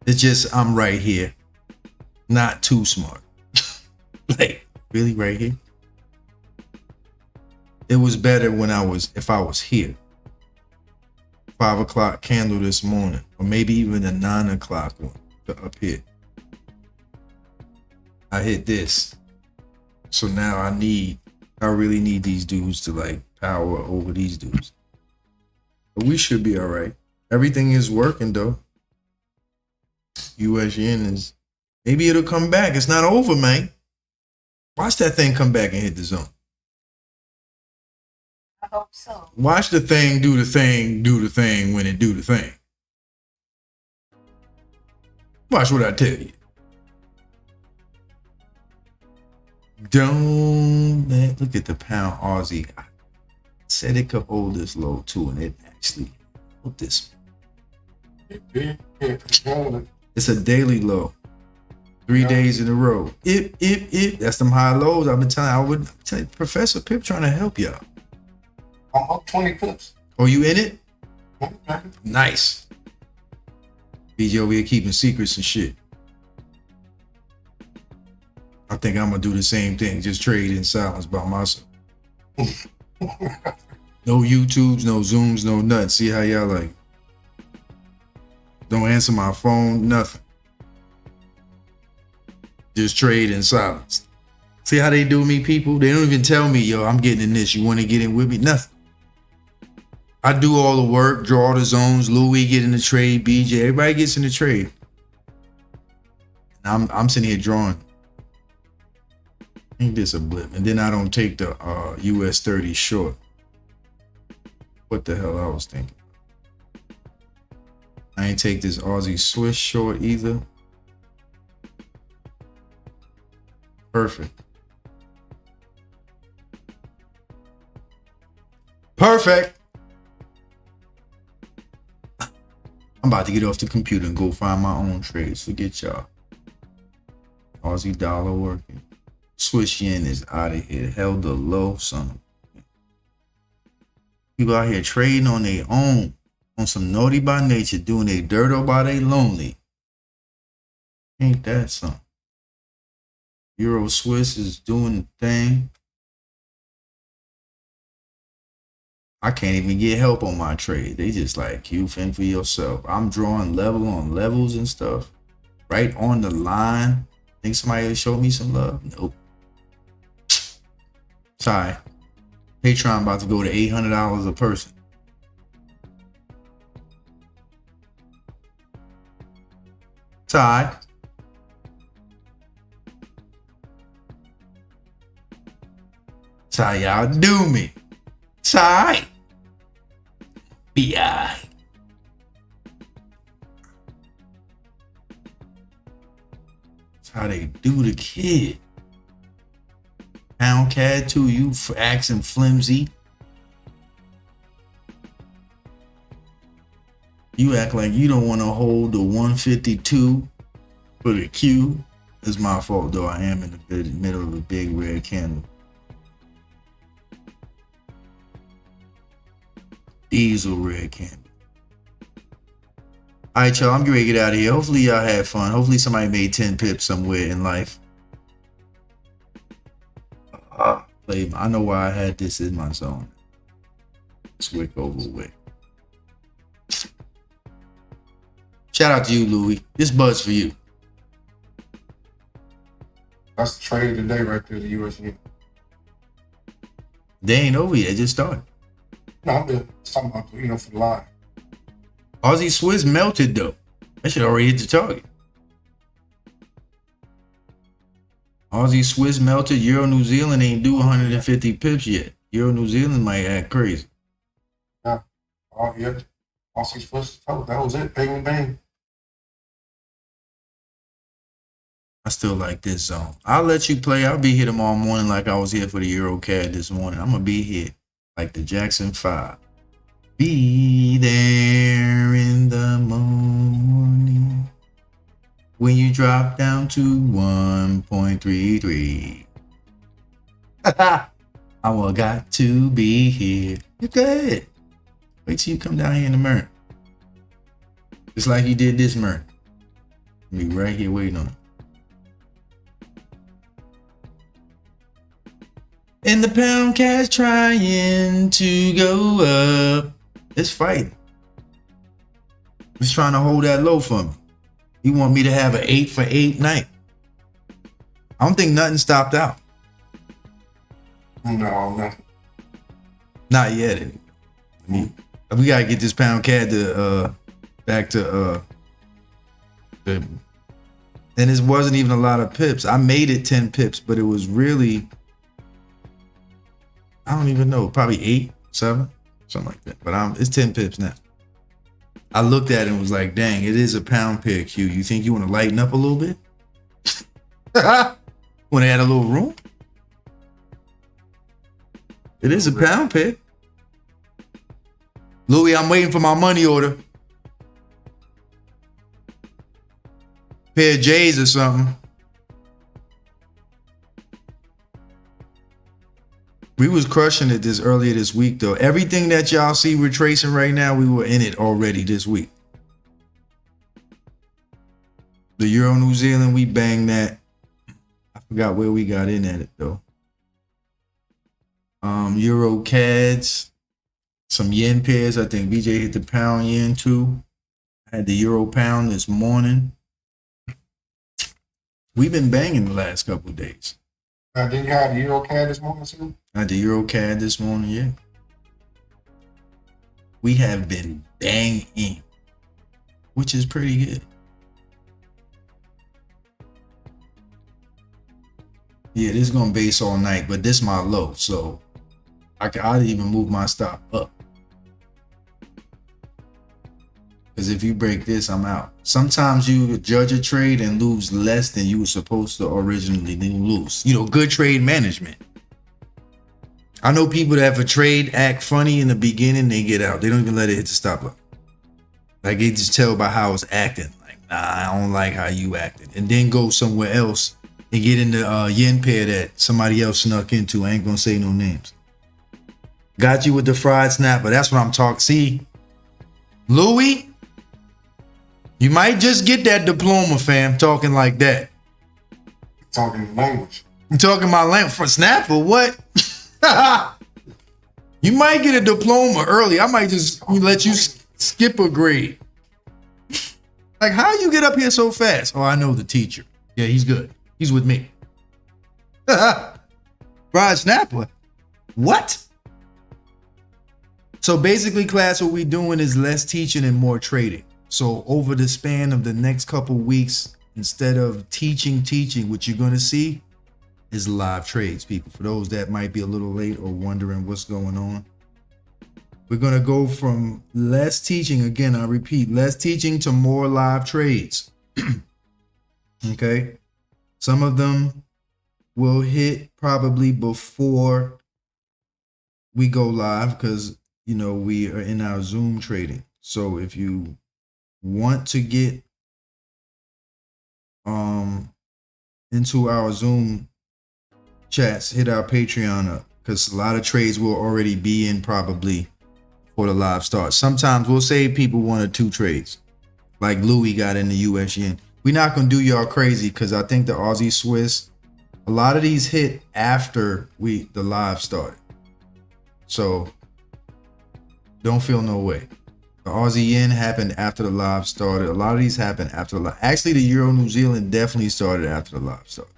It's just, I'm right here. Not too smart. Like, really right here? It was better when if I was here. 5 o'clock candle this morning. Or maybe even a 9 o'clock one up here. I hit this. So now I really need these dudes to like power over these dudes. But we should be all right. Everything is working though. US yen is, maybe it'll come back. It's not over, man. Watch that thing come back and hit the zone. I hope so. Watch the thing do the thing when it do the thing. Watch what I tell you. Don't look at the pound Aussie. I said it could hold this low too, and it actually hold this. It's a daily low. 3 days in a row. That's them high lows. I've been telling. Professor Pip trying to help y'all. I'm up 20 pips. Oh, you in it? Okay. Nice. BJ over here keeping secrets and shit. I think I'm gonna do the same thing. Just trade in silence by myself. No YouTubes, no Zooms, no nothing. See how y'all like. Don't answer my phone, nothing. Just trade in silence. See how they do me, people? They don't even tell me, yo, I'm getting in this. You want to get in with me? Nothing. I do all the work, draw the zones. Louis get in the trade. BJ, everybody gets in the trade. I'm sitting here drawing. I think this a blip, and then I don't take the US 30 short. What the hell I was thinking? I ain't take this Aussie Swiss short either. Perfect. Perfect. I'm about to get off the computer and go find my own trades. Forget y'all. Aussie dollar working. Swiss yen is out of here. Held the low, son. People out here trading on their own. On some naughty by nature. Doing their dirt all by they lonely. Ain't that something? Euro Swiss is doing the thing. I can't even get help on my trade. They just like, you fend for yourself. I'm drawing level on levels and stuff. Right on the line. Think somebody will show me some love? Nope. Sorry. Patreon about to go to $800 a person. Sorry. Sorry, y'all do me. Sorry. B.I. That's how they do the kid. Pound cat too, you acting flimsy. You act like you don't want to hold the 152 for the Q. It's my fault though. I am in the middle of a big red candle. Diesel red candle. All right, y'all. I'm getting ready to get out of here. Hopefully y'all had fun. Hopefully somebody made 10 pips somewhere in life. I know why I had this in my zone. Swick over wick. Shout out to you, Louis. This buzz for you. That's the trade today right there, the US yen. They ain't over yet. It just started. No, I'm just talking about, for the line. Aussie Swiss melted though. That should already hit the target. Aussie Swiss melted. Euro New Zealand ain't do 150 pips yet. Euro New Zealand might act crazy. Yeah. Oh, yeah. Aussie Swiss. Oh, that was it. Bang, bang. I still like this zone. I'll let you play. I'll be here tomorrow morning like I was here for the Euro CAD this morning. I'm going to be here like the Jackson 5. Be there in the morning when you drop down to 1.33. I got to be here. You're good. Wait till you come down here in the Merc. Just like you did this Merc. Be right here waiting on it. And the pound cash trying to go up. It's fighting. It's trying to hold that low for me. You want me to have an 8 for 8 night. I don't think nothing stopped out. No, nothing. Not yet. We gotta get this pound CAD to back to and it wasn't even a lot of pips. I made it 10 pips, but it was really, I don't even know, probably 8, 7, something like that. But it's 10 pips now. I looked at it and was like, dang, it is a pound pair, Q. You think you want to lighten up a little bit? Want to add a little room? It is a pound pair. Louis, I'm waiting for my money order. Pair of J's or something. We was crushing it earlier this week though. Everything that y'all see we're tracing right now, we were in it already this week. The Euro New Zealand, we banged that. I forgot where we got in at it though. Euro CADs, some yen pairs. I think BJ hit the pound yen too. I had the Euro pound this morning. We've been banging the last couple of days. Didn't you have the Euro CAD this morning too? I had the Euro CAD this morning, yeah. we have been banging, which is pretty good. Yeah, this is gonna base all night, but this is my low, so I'd even move my stop up. Because if you break this, I'm out. Sometimes you judge a trade and lose less than you were supposed to originally, then you lose. You know, good trade management. I know people that if a trade act funny in the beginning, they get out. They don't even let it hit the stop loss. Like they just tell by how it's acting. Like, nah, I don't like how you acted. And then go somewhere else and get in the yen pair that somebody else snuck into. I ain't gonna say no names. Got you with the fried snapper. That's what I'm talking. See, Louis, you might just get that diploma, fam, talking like that. Talking language. You talking my language for snapper? What? You might get a diploma early. I might just let you skip a grade. Like, how you get up here so fast? Oh, I know the teacher. Yeah, he's good. He's with me. Fried snapper? What? So basically, class, what we're doing is less teaching and more trading. So over the span of the next couple weeks, instead of teaching, what you're going to see is live trades, people. For those that might be a little late or wondering what's going on, we're going to go from less teaching, again, I repeat, less teaching to more live trades. Okay. Some of them will hit probably before we go live because, you know, we are in our Zoom trading. So if you want to get into our Zoom chats, hit our Patreon up because a lot of trades will already be in probably before the live starts. Sometimes we'll save people 1 or 2 trades, like Louis got in the US yen. We're not gonna do y'all crazy because I think the Aussie Swiss, a lot of these hit after the live started. So don't feel no way. The Aussie yen happened after the live started. A lot of these happened after the live. Actually, the Euro New Zealand definitely started after the live started.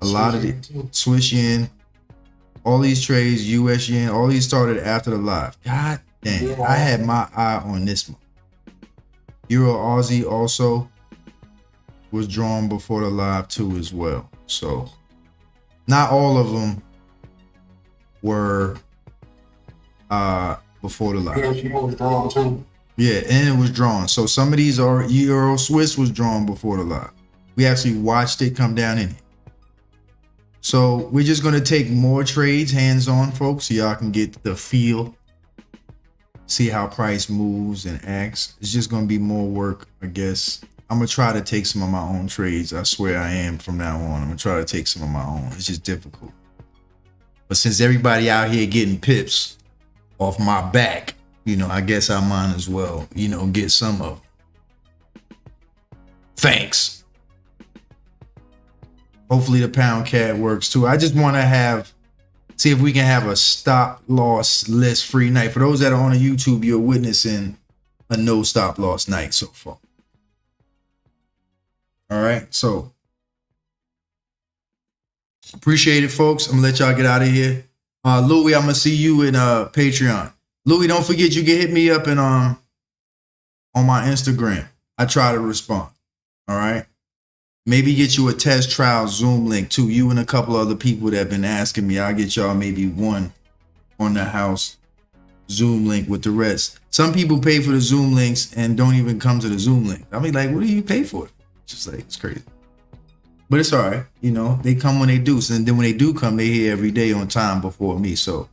A lot of the Swiss yen, all these trades, US yen, all these started after the live. God dang, I had my eye on this one. Euro Aussie also was drawn before the live too as well. So not all of them were before the live. Was drawn too. Yeah, and it was drawn. So some of these are Euro Swiss was drawn before the live. We actually watched it come down in it. So we're just going to take more trades hands-on, folks, so y'all can get the feel, see how price moves and acts. It's just going to be more work, I guess. I'm going to try to take some of my own trades. I swear I am from now on. I'm going to try to take some of my own. It's just difficult. But since everybody out here getting pips off my back, you know, I guess I might as well, you know, get some of them. Thanks. Hopefully the pound cat works too. I just want to see if we can have a stop loss list free night. For those that are on the YouTube, you're witnessing a no stop loss night so far. All right. So appreciate it, folks. I'm gonna let y'all get out of here. Louis, I'm gonna see you in Patreon. Louis, don't forget you can hit me up and on my Instagram. I try to respond. All right. Maybe get you a test trial Zoom link too. You and a couple other people that have been asking me. I'll get y'all maybe one on the house Zoom link with the rest. Some people pay for the Zoom links and don't even come to the Zoom link. I mean, like, what do you pay for it? It's just like, it's crazy. But it's all right. You know, they come when they do. So, and then when they do come, they here every day on time before me. So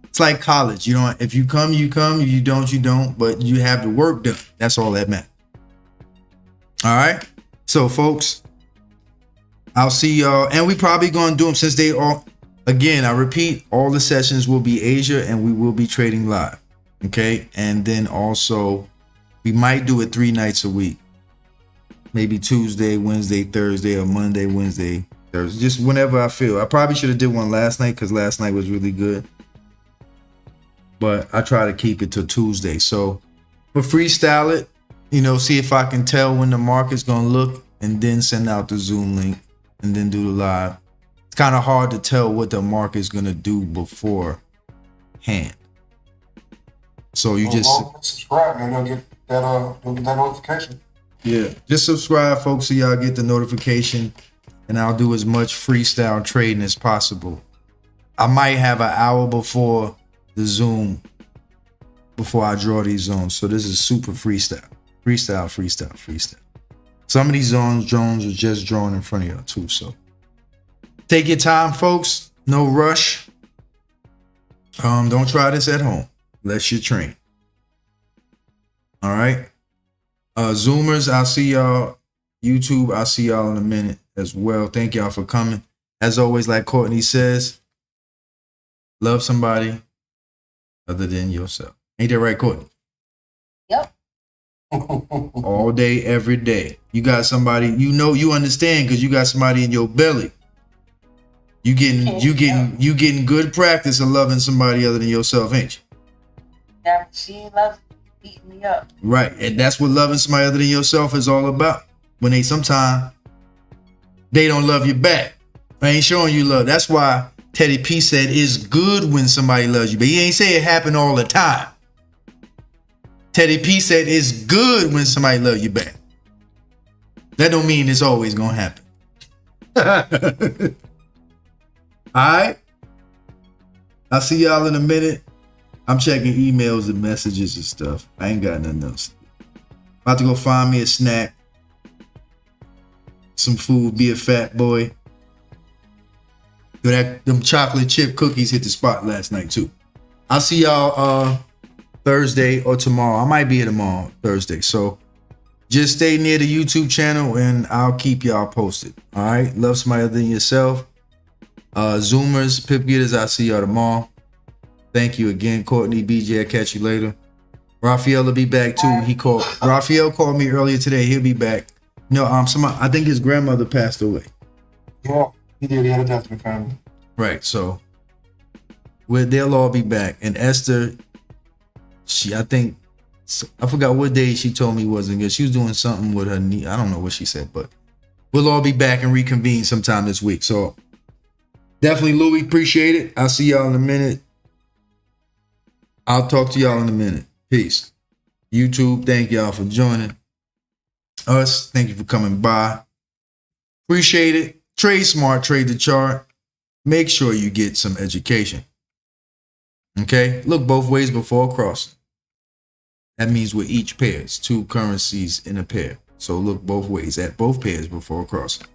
it's like college. You know, if you come, you come. If you don't, you don't. But you have the work done. That's all that matters. All right. So, folks, I'll see y'all. And we probably going to do them since they all, again, I repeat, all the sessions will be Asia and we will be trading live. Okay. And then also, we might do it 3 nights a week. Maybe Tuesday, Wednesday, Thursday, or Monday, Wednesday, Thursday. Just whenever I feel. I probably should have did one last night because last night was really good. But I try to keep it till Tuesday. So, but freestyle it. You know, see if I can tell when the market's gonna look and then send out the Zoom link and then do the live. It's kind of hard to tell what the market's gonna do beforehand. So you As just long as you subscribe, man, you'll get that notification. yeah, just subscribe, folks, so y'all get the notification, and I'll do as much freestyle trading as possible. I might have an hour before the Zoom before I draw these zones. So this is super freestyle. Freestyle. Some of these drones are just drawn in front of y'all too. So take your time, folks. No rush. Don't try this at home unless you're trained. All right. Zoomers, I'll see y'all. YouTube, I'll see y'all in a minute as well. Thank y'all for coming. As always, like Courtney says, love somebody other than yourself. Ain't that right, Courtney? Yep. All day, every day. You got somebody, you understand because you got somebody in your belly. You getting good practice of loving somebody other than yourself, ain't you? That machine loves beating me up. Right. And that's what loving somebody other than yourself is all about. When sometimes they don't love you back. I ain't showing you love. That's why Teddy P said it's good when somebody loves you, but he ain't say it happen all the time. Teddy P said it's good when somebody loves you back. That don't mean it's always gonna happen. All right. I'll see y'all in a minute. I'm checking emails and messages and stuff. I ain't got nothing else. About to go find me a snack, some food, be a fat boy. Them chocolate chip cookies hit the spot last night too. I'll see y'all Thursday or tomorrow. I might be here tomorrow, Thursday. So just stay near the YouTube channel and I'll keep y'all posted. All right. Love somebody other than yourself. Zoomers, Pip Getterz, I'll see y'all tomorrow. Thank you again, Courtney, BJ. I'll catch you later. Raphael will be back too. Raphael called me earlier today. He'll be back. No, I think his grandmother passed away. Yeah, he did. He had a death in the family. Right. So they'll all be back. And Esther, I forgot what day she told me wasn't good. She was doing something with her knee. I don't know what she said, but we'll all be back and reconvene sometime this week. So definitely, Louis, appreciate it. I'll see y'all in a minute. I'll talk to y'all in a minute. Peace. YouTube, thank y'all for joining us. Thank you for coming by. Appreciate it. Trade smart, trade the chart. Make sure you get some education. Okay? Look both ways before crossing. That means with each pair, it's two currencies in a pair. So look both ways at both pairs before crossing.